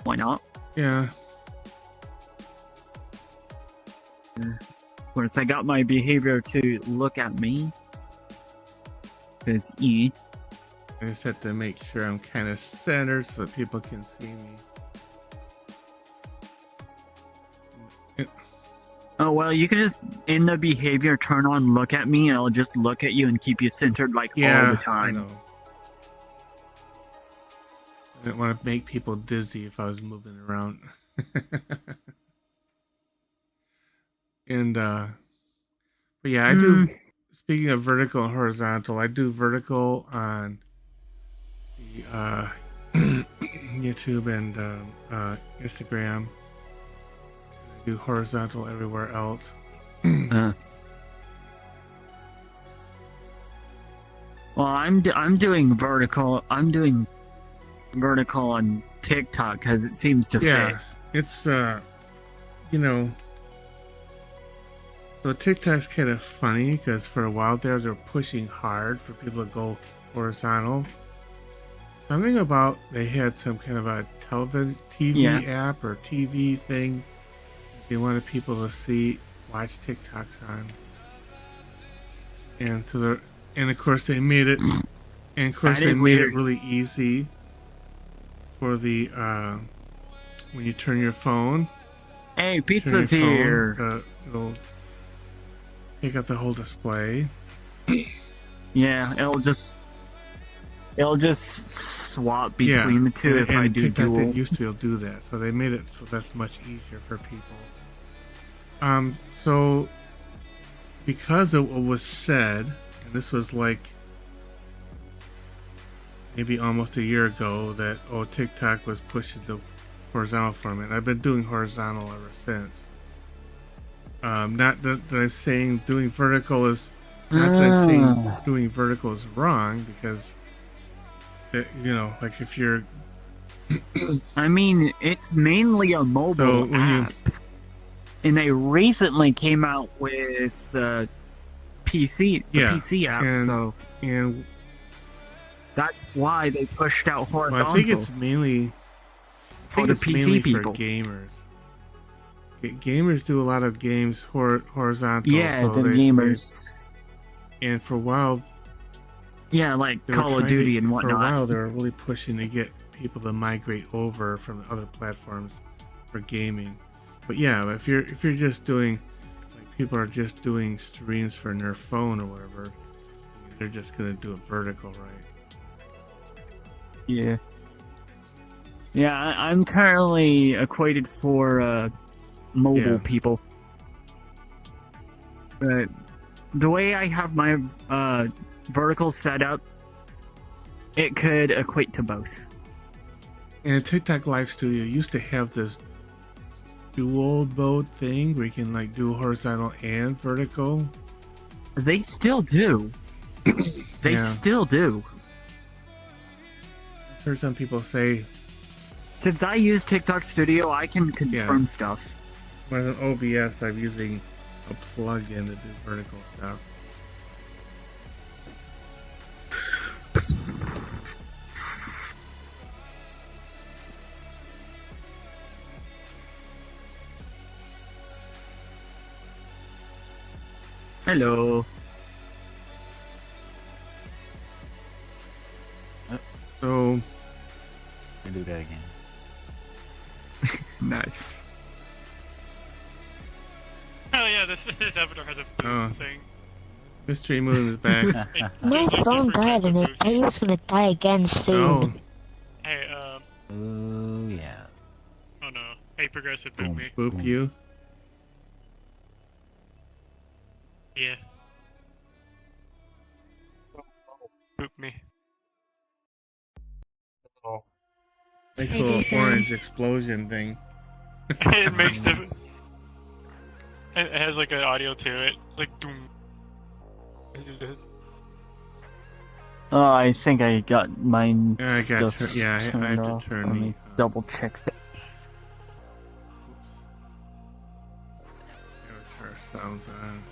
Why not? Yeah. Of course, I got my behavior to look at me. Because yeah. I just have to make sure I'm kind of centered so that people can see me. Oh, well, you can just, in the behavior, turn on look at me, and I'll just look at you and keep you centered, all the time. I know. I didn't want to make people dizzy if I was moving around. And, but yeah, I do, speaking of vertical and horizontal, I do vertical on the, YouTube and, Instagram. I do horizontal everywhere else. Well, I'm doing vertical. I'm doing vertical on TikTok because it seems to fit. It's so TikTok's kind of funny because for a while there they're pushing hard for people to go horizontal. Something about they had some kind of a TV app or TV thing they wanted people to watch TikToks on, and so of course they made it, and of course they made it really easy for the when you turn your phone. Hey, pizza's here. It'll take up the whole display. Yeah, it'll just swap between the two if I do TikTok dual. didn't used to be able to do that, so they made it so that's much easier for people. So because of what was said and this was like maybe almost a year ago, that TikTok was pushing the horizontal format. I've been doing horizontal ever since. Not that I'm saying doing vertical is not that I'm saying doing vertical is wrong, because like if you're I mean, it's mainly a mobile app. And they recently came out with PC app, and that's why they pushed out horizontal. Well, I think it's mainly for gamers. Gamers do a lot of games horizontal. Yeah, so the gamers. And for a while, like Call of Duty and whatnot. For a while, they were really pushing to get people to migrate over from other platforms for gaming. But yeah, if you're just doing, like, people are just doing streams for their phone or whatever, they're just gonna do it vertical, right? Yeah. Yeah, I'm currently equated for mobile people. But the way I have my vertical set up, it could equate to both. And TikTok Live Studio used to have this dual mode thing where you can like do horizontal and vertical. They still do. They still do. I've heard some people say, since I use TikTok Studio, I can confirm stuff. When an OBS, I'm using a plug-in to do vertical stuff. Hello. So, I do that again. Nice. Oh yeah, this avatar has a boom thing. Mystery Moon is back. My phone died and I thought it was gonna die again soon. Hey, ooh, yeah. Oh no. Hey, Progressive, boop me. Boop you? Yeah. Boop me. Oh. Makes a little orange explosion thing. It makes the... It has like an audio to it. Like, doom. Oh, I think I got mine. I got I have to turn the double check that. Avatar sounds on.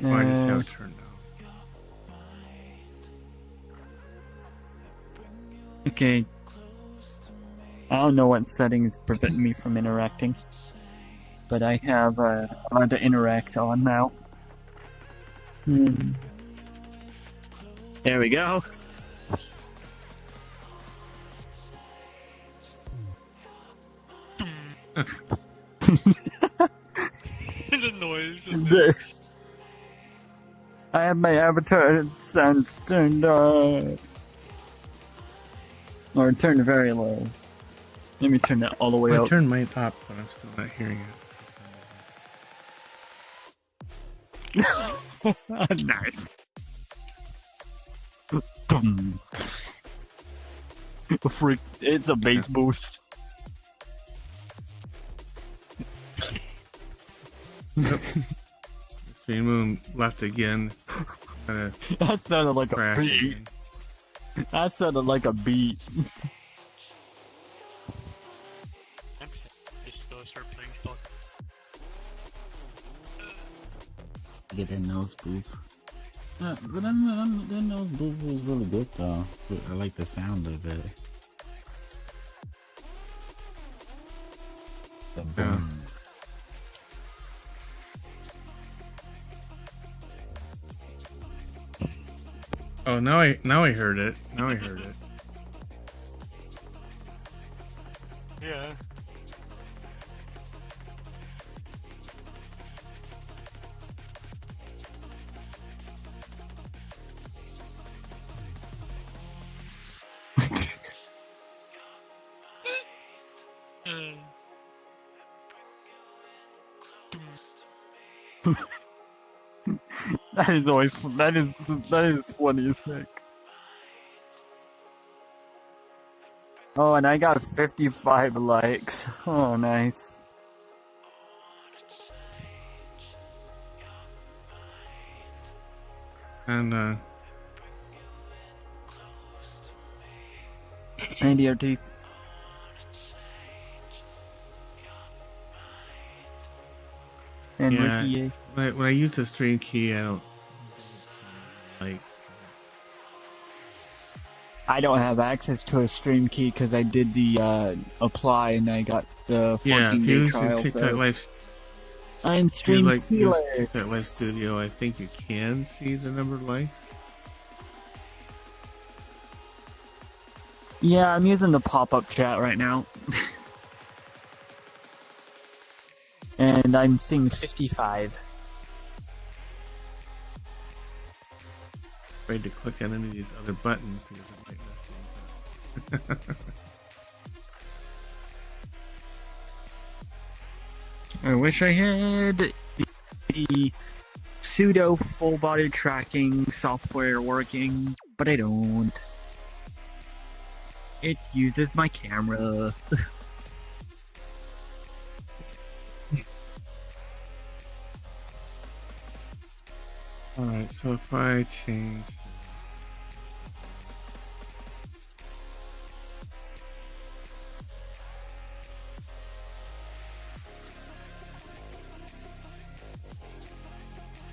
I just have it turned down. Okay. I don't know what settings prevent me from interacting, but I have on to interact on now. There we go. The noise. I have my avatar sounds turned off. Or turned very low. Let me turn that all the way up. I turned mine up, but I'm still not hearing it. Nice. Freak! It's a bass boost. Mystery Moon left again. That sounded like a beat. That sounded like a beat. Just go start playing Stalker. Get that nose boof. But that nose boof was really good though. I like the sound of it. The boom. Oh, now I heard it. Now I heard it. Yeah. That is always that is funny as heck. Oh, and I got 55 likes. Oh, nice. And NDRT. And yeah, Ricky. when I use the stream key, I don't like. I don't have access to a stream key because I did the apply and I got the 14-day trial. TikTok Live. I'm stream keyless. TikTok Live Studio. I think you can see the number of likes. Yeah, I'm using the pop-up chat right now. And I'm seeing 55. Afraid to click on any of these other buttons because it might mess things up. I wish I had the pseudo full body tracking software working, but I don't. It uses my camera. Alright, so if I change...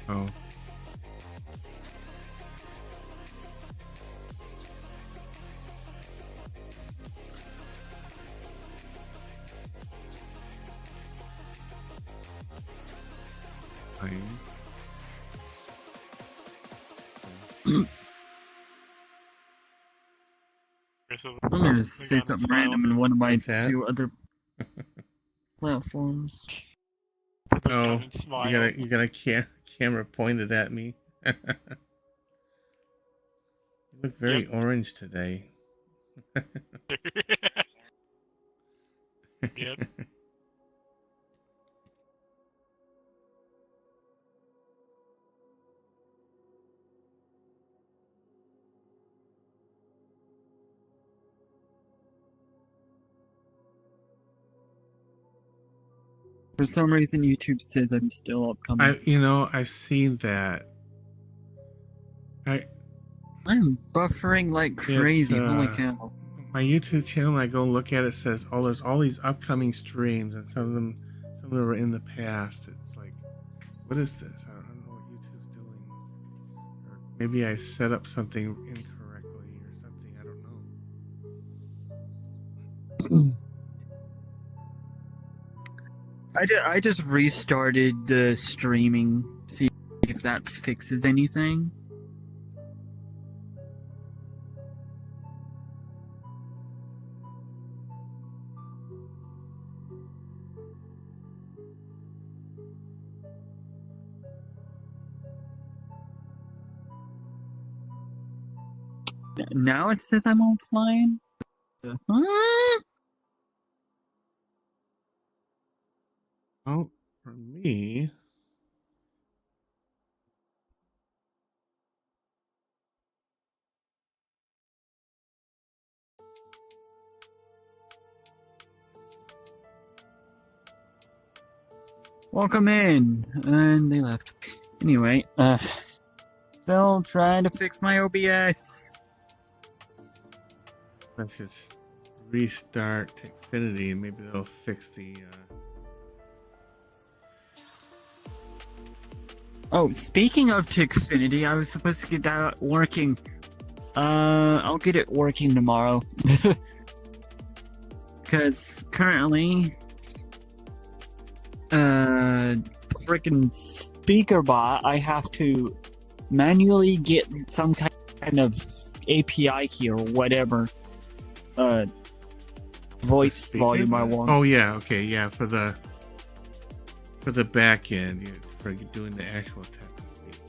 Oh. Fine. I'm gonna say something random in one of my two other platforms. No, you got a camera pointed at me. You look very orange today. Yep. For some reason, YouTube says I'm still upcoming. I've seen that. I'm buffering like crazy. Holy cow! My YouTube channel, when I go look at it, says, "Oh, there's all these upcoming streams, and some of them were in the past." It's like, what is this? I don't know what YouTube's doing. Or maybe I set up something incorrectly or something. I don't know. I just restarted the streaming. See if that fixes anything. Now it says I'm offline. Oh, for me. Welcome in, and they left. Anyway, still trying to fix my OBS. I should restart Xfinity and maybe they'll fix the. Oh, speaking of Xfinity, I was supposed to get that working. I'll get it working tomorrow. Because currently, freaking speaker bot, I have to manually get some kind of API key or whatever. Voice volume I want. Oh yeah, okay, yeah, for the back end, for doing the actual text to speech.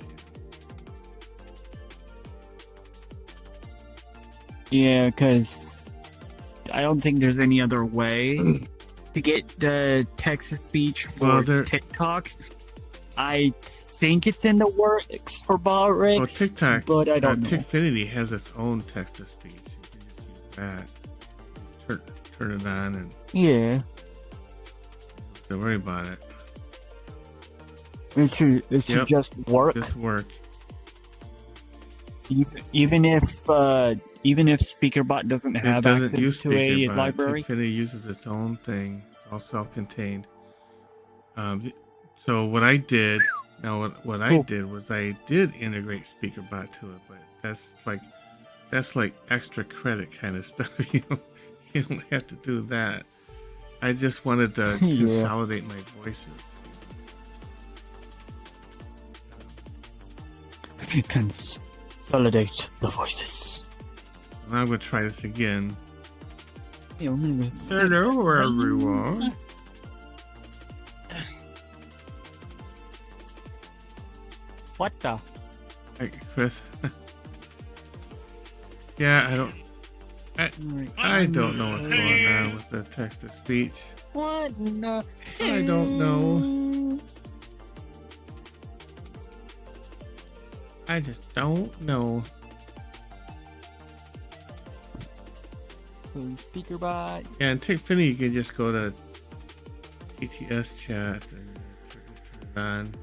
Yeah, because I don't think there's any other way to get the text to speech for TikTok. I think it's in the works for Botrix. Well, TikTok, but I don't know. Tickfinity has its own text to speech. You can just use that. Turn it on and Yeah. don't worry about it. It should just work. Just work. Even if SpeakerBot doesn't have Doesn't use access to a SpeakerBot. library. Tickfinity uses its own thing. It's all self-contained. So what I did, I did was I did integrate SpeakerBot to it, but that's like extra credit kind of stuff. You don't have to do that. I just wanted to consolidate my voices. Consolidate the voices. Now I'm going to try this again. Hello, everyone. What the? Hey, Chris. Yeah, I don't know what's going on with the text to speech. What? No. I don't know. I just don't know. SpeakerBot. Yeah, and Tickfinity, you can just go to TTS chat and turn it on.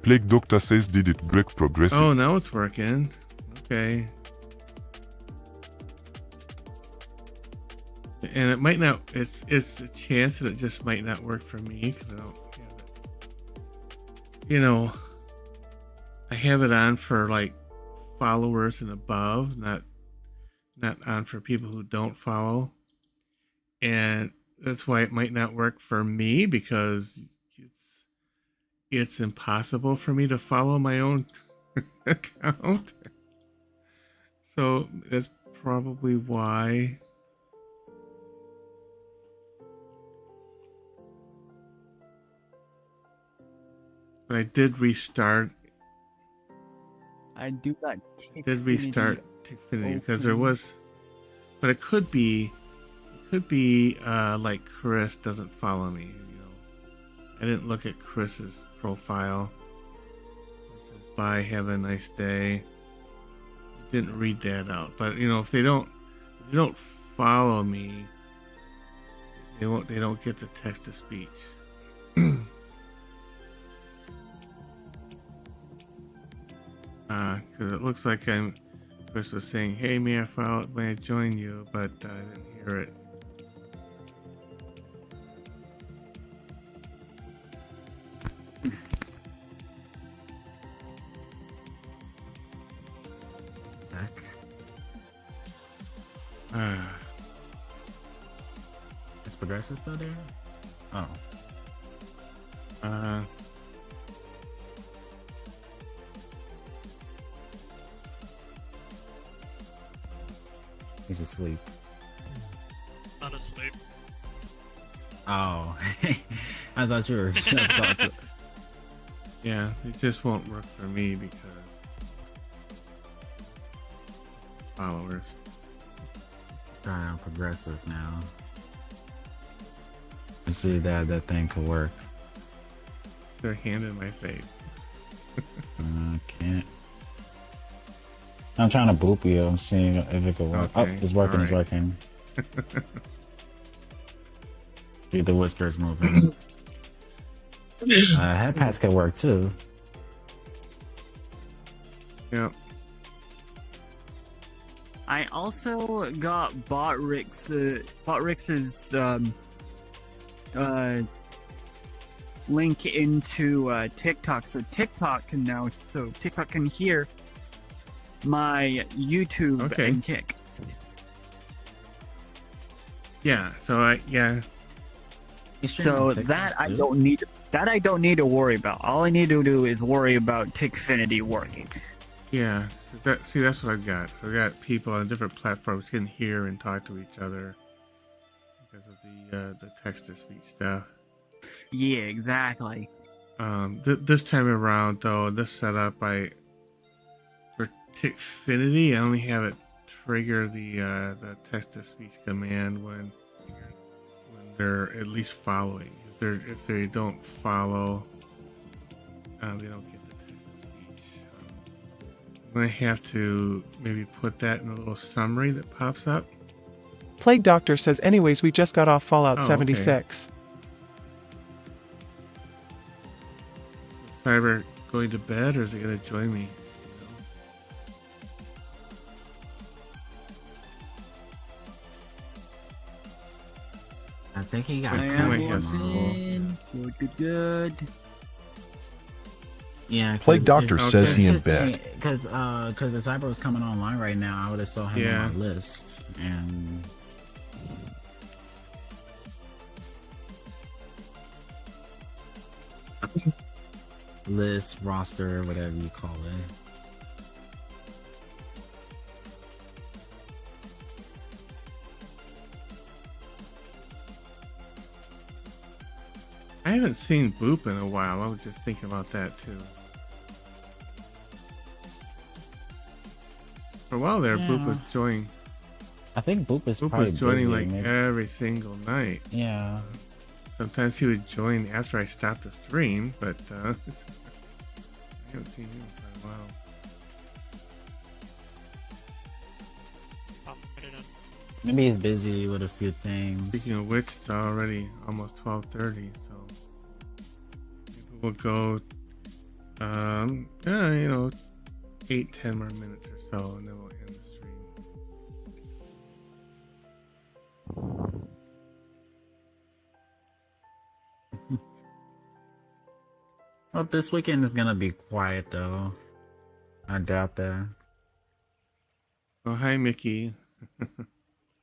Plague Doctor says, did it break progressive? Oh, now it's working. Okay. And it might not, it's a chance that it just might not work for me because I don't have it. I have it on for like followers and above, not on for people who don't follow. And that's why it might not work for me, because it's impossible for me to follow my own account. So that's probably why. But I did restart. I do not Did restart Tickfinity because there was, but it could be like Chris doesn't follow me. I didn't look at Chris's profile. It says bye, have a nice day. Didn't read that out, but if they don't follow me, they don't get the text to speech. Because it looks like Chris was saying, hey, may I join you, but I didn't hear it. Back. Is Progressive still there? Oh. He's asleep. Not asleep. Oh. I thought you were Yeah, it just won't work for me because followers. Trying on Progressive now. Let's see that thing could work. Their hand in my face. Can't. I'm trying to boop you. I'm seeing if it could work. Okay, Oh, it's working. right. It's working. See, the whisker's moving. Head pats can work too. Yep. I also got Botrix's link into TikTok, so TikTok can hear my YouTube and Kick. Yeah. So So that I don't need to worry about. All I need to do is worry about Tickfinity working. Yeah. That's what I've got. So I've got people on different platforms can hear and talk to each other because of the text to speech stuff. Yeah, exactly. This time around, though, this setup, for Tickfinity, I only have it trigger the text to speech command when they're at least following. If they don't follow, they don't get the text to speech. I'm going to have to maybe put that in a little summary that pops up. Plague Doctor says, anyways, we just got off Fallout Oh, 76. Cyber going to bed, or is it going to join me? I think he got good. Yeah, Plague Doctor says he in bed. Because the Cyber was coming online right now, I would have saw him on my list, and list, roster, whatever you call it. I haven't seen Boop in a while. I was just thinking about that too. For a while there, Boop was joining. I think Boop was Boop probably was joining busy, like maybe. every single night. Yeah. Sometimes he would join after I stopped the stream, but I haven't seen him for a while. Maybe he's busy with a few things. Speaking of which, it's already almost 12:30, so maybe we'll go, 8-10 more minutes or so, and then we'll end the stream. Well, this weekend is gonna be quiet though. I doubt that. Oh, hi, Mickey.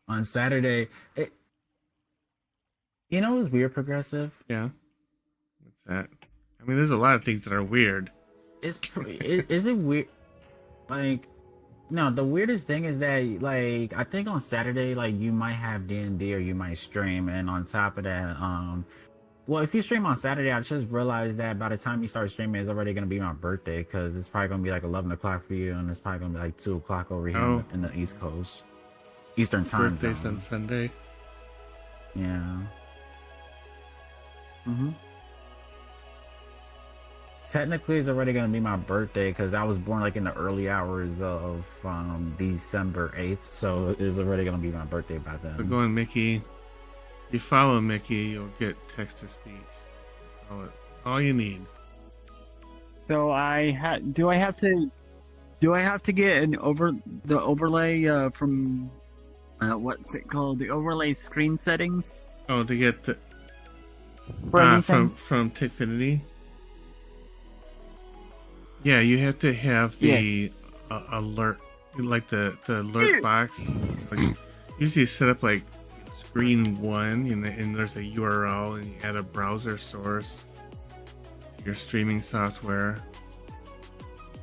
On Saturday, you know what's weird, Progressive? Yeah. What's that? I mean, there's a lot of things that are weird. Is it weird? Like, no, the weirdest thing is that, like, I think on Saturday, like, you might have D&D or you might stream, and on top of that, well, if you stream on Saturday, I just realized that by the time you start streaming, it's already gonna be my birthday, because it's probably gonna be like 11 o'clock for you, and it's probably gonna be like 2 o'clock over here in the East Coast, Eastern time zone. Birthday's on Sunday. Yeah. Technically, it's already gonna be my birthday because I was born like in the early hours of December 8th, so it's already gonna be my birthday by then. So go on, Mickey. If you follow Mickey, you'll get text to speech. That's all you need. So do I have to get an overlay from what's it called? The overlay screen settings? Oh, to get the from Tickfinity. Yeah, you have to have the alert, like the alert box. Like, usually set up like screen 1, and there's a URL, and you add a browser source, your streaming software.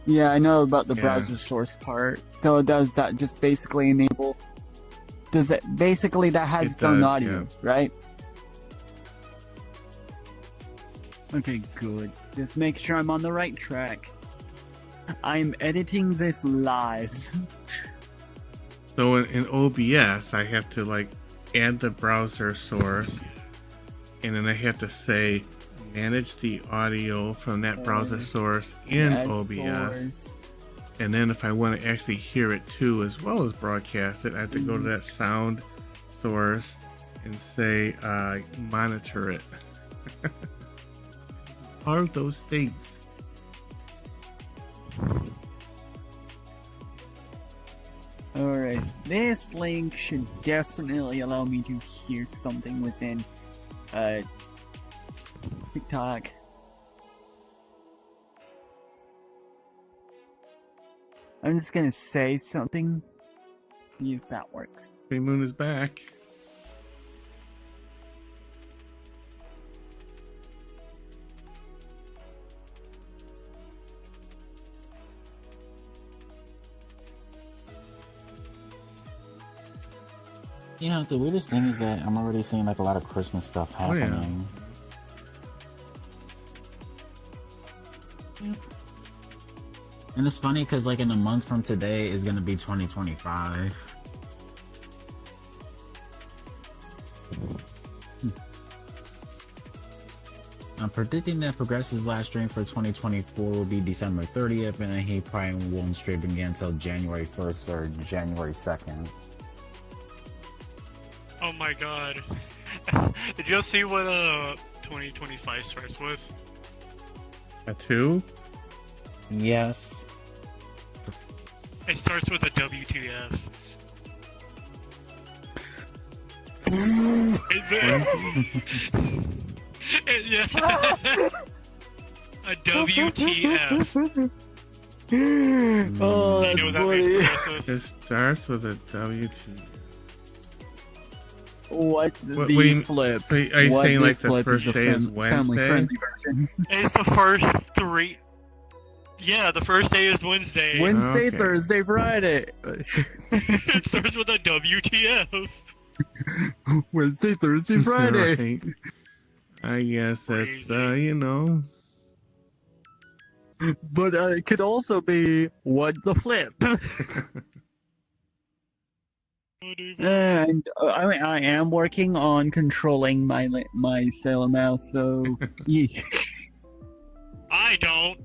Yeah, I know about the browser source part. So does that just basically enable? Does it basically that has its own audio, right? Okay, good. Just make sure I'm on the right track. I'm editing this live. So in OBS, I have to like add the browser source, and then I have to say manage the audio from that browser source in OBS. And then if I want to actually hear it too, as well as broadcast it, I have to go to that sound source and say monitor it. All of those things. Alright, this link should definitely allow me to hear something within TikTok. I'm just gonna say something, see if that works. Green Moon is back. Yeah, the weirdest thing is that I'm already seeing like a lot of Christmas stuff happening. Yeah. And it's funny because like in a month from today is gonna be 2025. I'm predicting that Progressive's last stream for 2024 will be December 30th, and then he probably won't stream again until January 1st or January 2nd. Oh my god. Did you see what 2025 starts with? A 2? Yes. It starts with a WTF. Yeah. A WTF. Oh, You know what that means, Progressive? It starts with a WTF. What What the do you- flip? so are you What saying like the flip first a day is Wednesday? family-friendly version. It's the first 3. Yeah, the first day is Wednesday. Wednesday, Okay. Thursday, Friday. It starts with a WTF. Wednesday, Thursday, Friday. Right. I guess that's, you know. But it could also be what the flip. And I am working on controlling my Sailor Mouse, so yeah. I don't.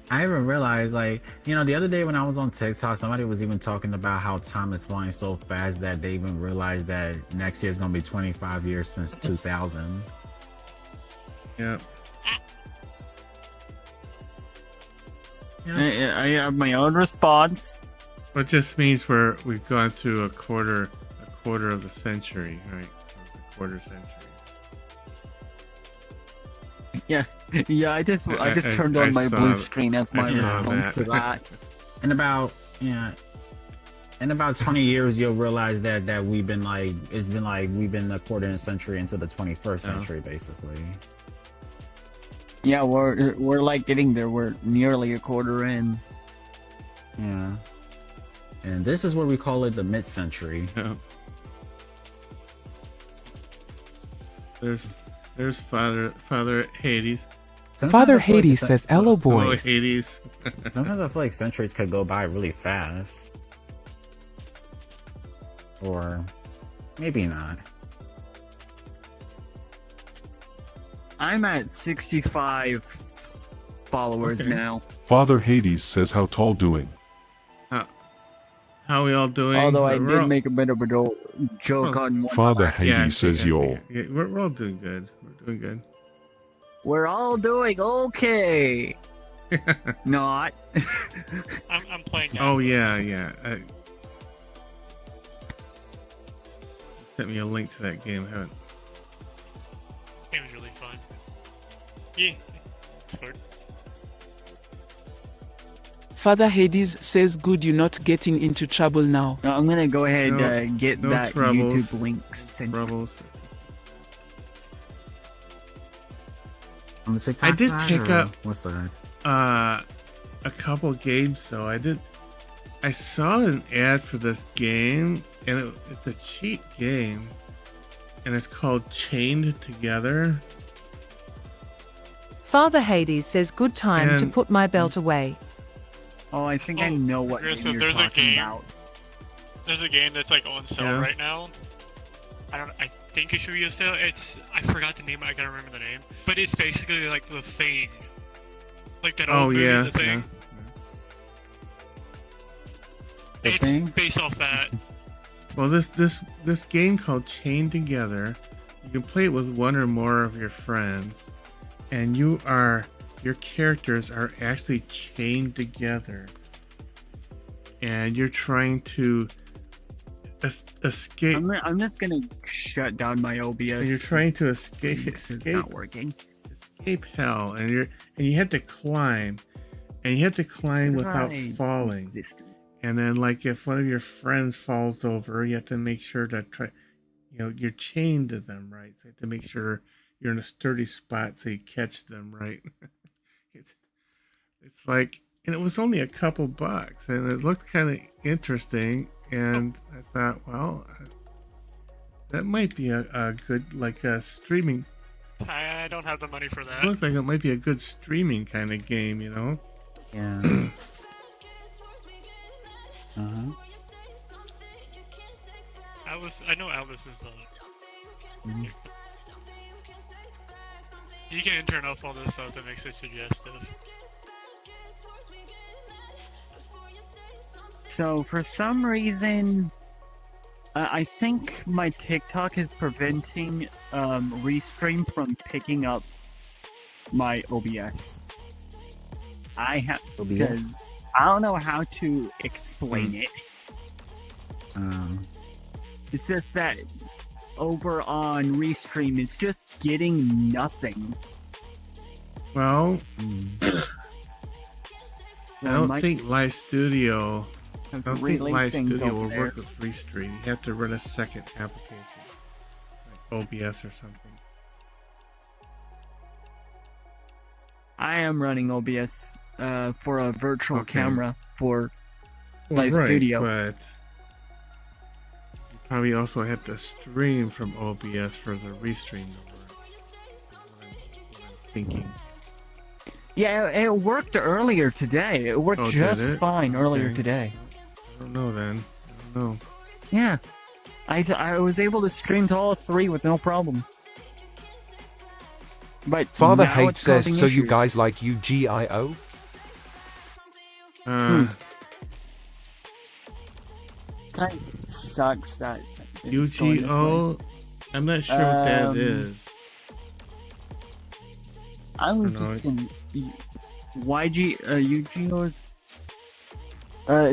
I even realized, like, you know, the other day when I was on TikTok, somebody was even talking about how time is flying so fast that they even realized that next year is going to be 25 years since 2000. Yeah. I have my own response. Well, it just means we've gone through a quarter of the century, right? A quarter century. Yeah, I just turned I on my saw blue that. screen as my I saw response to that. In about 20 years, you'll realize that we've been we've been a quarter of a century into the 21st century, basically. Yeah, we're like getting there. We're nearly a quarter in. Yeah. And this is where we call it the mid-century. Yeah. There's Father Hades. Father Hades says, "Hello, boys." Hello, Hades. Sometimes I feel like centuries could go by really fast. Or maybe not. I'm at 65 followers now. Father Hades says, how tall doing? How we all doing? Although I We're did make a bit of a joke on one. Father last- Hades says, yo. Yeah, we're all doing good. We're doing good. We're all doing okay. Not. I'm playing now. Oh yeah. Sent me a link to that game. I haven't. It was really fun. Yeah. Sword. Father Hades says, "Good, you're not getting into trouble now." No, I'm gonna go ahead No- and get no that troubles. YouTube link sent. Troubles. On the TikTok I did side, pick or up what's that? a couple games though. I saw an ad for this game, and it's a cheap game, and it's called Chained Together. Father Hades says, "Good time to And- put my belt away." Oh, I think I know what Chris, game if you're there's a talking game- about. There's a game that's like on sale Yeah. right now. I think it should be a sale. I forgot the name. I gotta remember the name. But it's basically like The Thing. Like that Oh old movie, yeah, The Thing. The It's Thing? based off that. Well, this game called Chained Together, you can play it with one or more of your friends, and your characters are actually chained together, and you're trying to escape. I'm just gonna shut down my OBS. And you're trying to escape. It's not working. Escape hell, and you have to climb, without Right. falling. And then, like, if one of your friends falls over, you have to make sure to you're chained to them, right? So you have to make sure you're in a sturdy spot so you catch them, right? It's like, and it was only a couple bucks, and it looked kind of interesting, and I thought, well, that might be a good, like, a streaming. I don't have the money for that. It looked like it might be a good streaming kind of game, you know? Yeah. Uh-huh. I know Alice is You can turn off all this stuff that makes it suggestive. So for some reason, I think my TikTok is preventing Restream from picking up my OBS. Because I don't know how to explain it. It's just that over on Restream, it's just getting nothing. Well, I don't think Live Studio. I don't think Live Studio will work with Restream. You have to run a second application, like OBS or something. I am running OBS for a virtual camera for Live right, Studio. But you probably also have to stream from OBS for the Restream to work. That's what I'm thinking. Yeah, it worked earlier today. It worked just fine earlier today. I don't know then. I don't know. Yeah. I was able to stream to all three with no problem. But Father now Hate it's says, causing so you issues. guys like UGIO? Kind sucks that it's going this UGO? way. I'm not sure what that is. I was know. just in UGO is...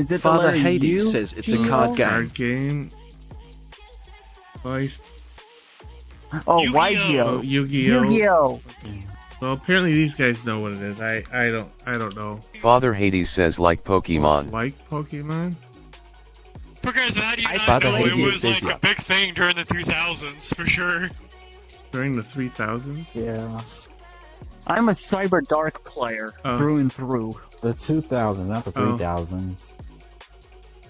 is it Father the letter Hades U? says it's a GO? card game. Card game. Voice. Oh, Yu-Gi-Oh. YGO. Oh, Yu-Gi-Oh. Yu-Gi-Oh. Well, apparently these guys know what it is. I don't know. Father Hades says like Pokemon. Like Pokemon? Because how do you not Father know it Hades was says like a big thing during the 2000s, for sure. During the 3000s? Yeah. I'm a Cyber Dark player through and through. The 2000s, not the 3000s.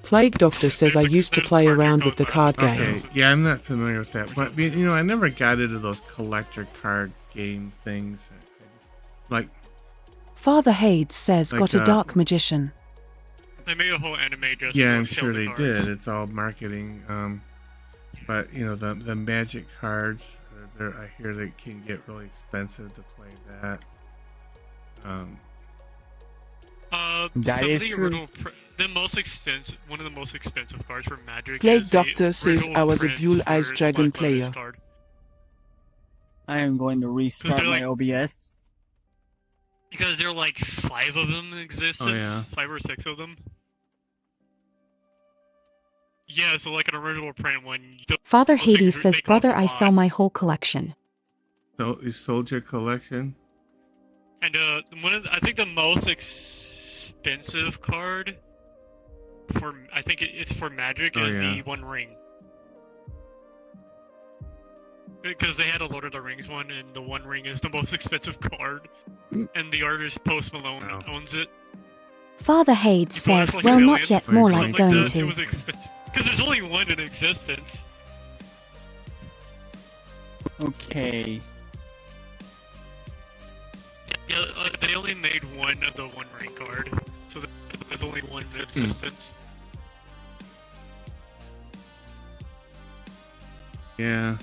Plague Doctor says I used to play around with the card game. Okay, yeah, I'm not familiar with that. But, you know, I never got into those collector card game things. Like, Father Hades says Like, got a dark magician. They made a whole anime just yeah, to I'm sell sure the they cards. did. It's all marketing. But, you know, the magic cards, I hear they can get really expensive to play that. That some is of the true. original one of the most expensive cards for Magic Plague is Doctor a says original I was a print Buell Eyes for Dragon Black Lotus player. card. I am going to restart they're my like- OBS. Because there are like 5 of them in existence. Oh, yeah. 5 or 6 of them. Yeah, so like an original print one. Father those things Hades they says, cost brother, a I lot. sell my whole collection. So, you sold your collection? And I think the most expensive card for it's for Magic Oh, is yeah. the One Ring. Because they had a Lord of the Rings one, and the One Ring is the most expensive card, and the artist Post Malone owns it. Father Hades You bought it says, for like well, $1 not yet, million? more Something like going that. It to. was expensive because there's only one in existence. Okay. Yeah, they only made one of the One Ring card, so there's only one in existence. Yeah.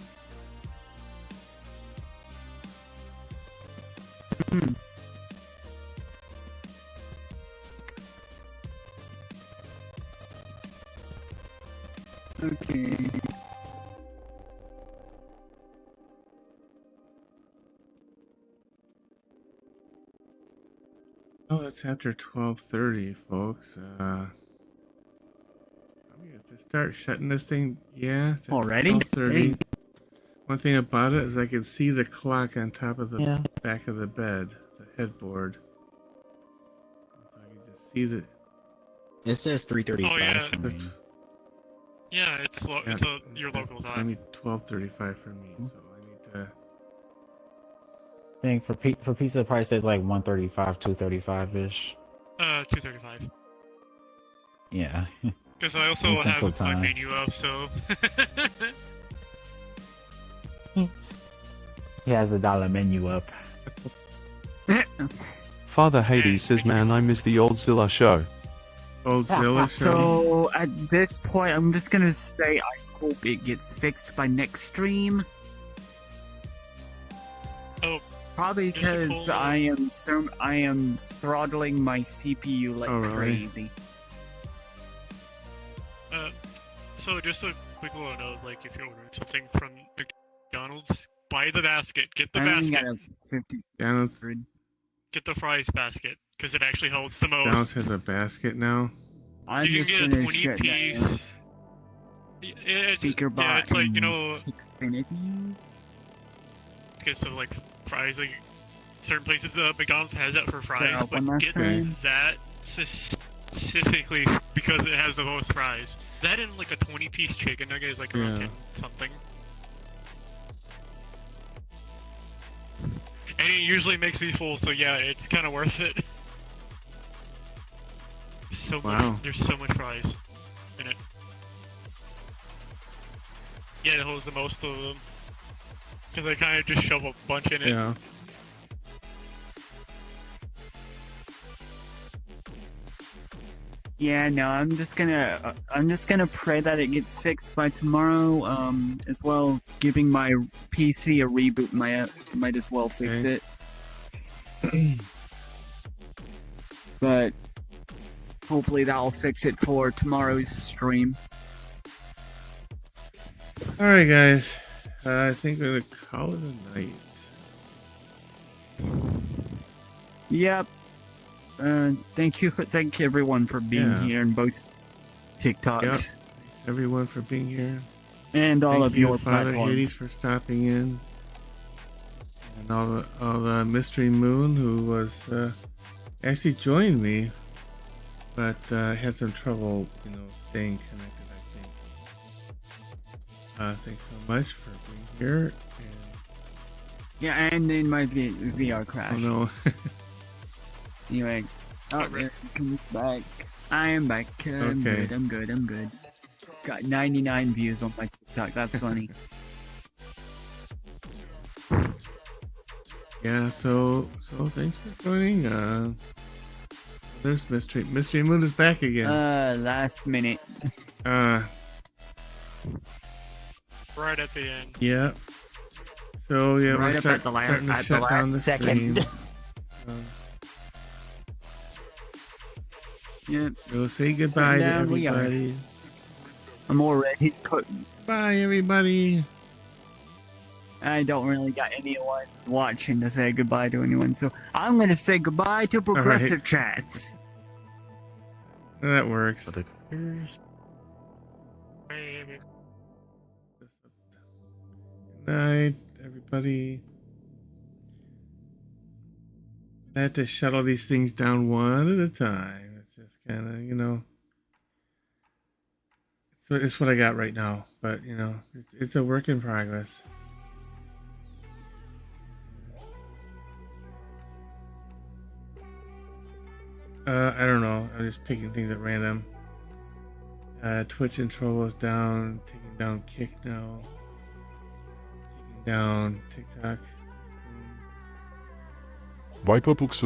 Okay. Oh, that's after 12:30, folks. I'm gonna have to start shutting this thing. Yeah, it's at Already? 12:30. One thing about it is I can see the clock on top of the back of the bed, the headboard. So I can just see the. It says 3:35 Oh, yeah. for me. Yeah, it's your local I time. need 12:35 for me, so I need to. I think for pizza, the price says like 135, 235 ish. 2:35. Yeah. Because I also In have Central my Time. menu up, so. He has the dollar menu up. Father Hades says, man, I miss the old Zilla show. Old Zilla show. So at this point, I'm just gonna say I hope it gets fixed by next stream. Oh, probably because I am throttling my CPU like Oh, really? crazy. So just a quick little note, like if you're ordering something from McDonald's, buy the basket. Get the I only basket. got a 50. Get the fries basket because it actually holds the most. Balance has a basket now. I'm You just can get a gonna 20 shut down piece. It's yeah, it's like Xfinity. Get some like fries. Like certain places, McDonald's has that for fries, Yeah, one but last get time. that specifically because it has the most fries. That and like a 20-piece chicken nugget is like around 10 something. And it usually makes me full, so yeah, it's kind of worth it. So much, there's so much fries in it. Yeah, it holds the most of them. Because I kind of just shove a bunch in it. Yeah. Yeah, no, I'm just gonna pray that it gets fixed by tomorrow. As well, giving my PC a reboot might as well fix it. But hopefully that'll fix it for tomorrow's stream. All right, guys. I think we're gonna call it a night. Yep. Thank you everyone for being here in both TikToks. Yep. Everyone for being here. And all Thank of you, your Father platforms. Hades, for stopping in. And all the Mystery Moon, who was actually joined me, but had some trouble, staying connected, I think. Thanks so much for being here. Yeah, and in my VR crash. Oh no. Anyway, there comes back. I am back. I'm Okay. good. I'm good. Got 99 views on my TikTok. That's funny. Yeah, so thanks for joining. There's Mystery Moon is back again. Last minute. Right at the end. Yeah. So yeah, Right we're up at the starting to last shut down the second. stream. Yeah. We'll say goodbye to Down we are. everybody. I'm already put. Bye, everybody. I don't really got anyone watching to say goodbye to anyone, so I'm gonna say goodbye to Progressive Chats. That works. Good night, everybody. I had to shuttle these things down one at a time. It's just kind of, so it's what I got right now. But, it's a work in progress. I don't know. I'm just picking things at random. Twitch intro was down. Taking down Kick now. Taking down TikTok. Viper pour que ce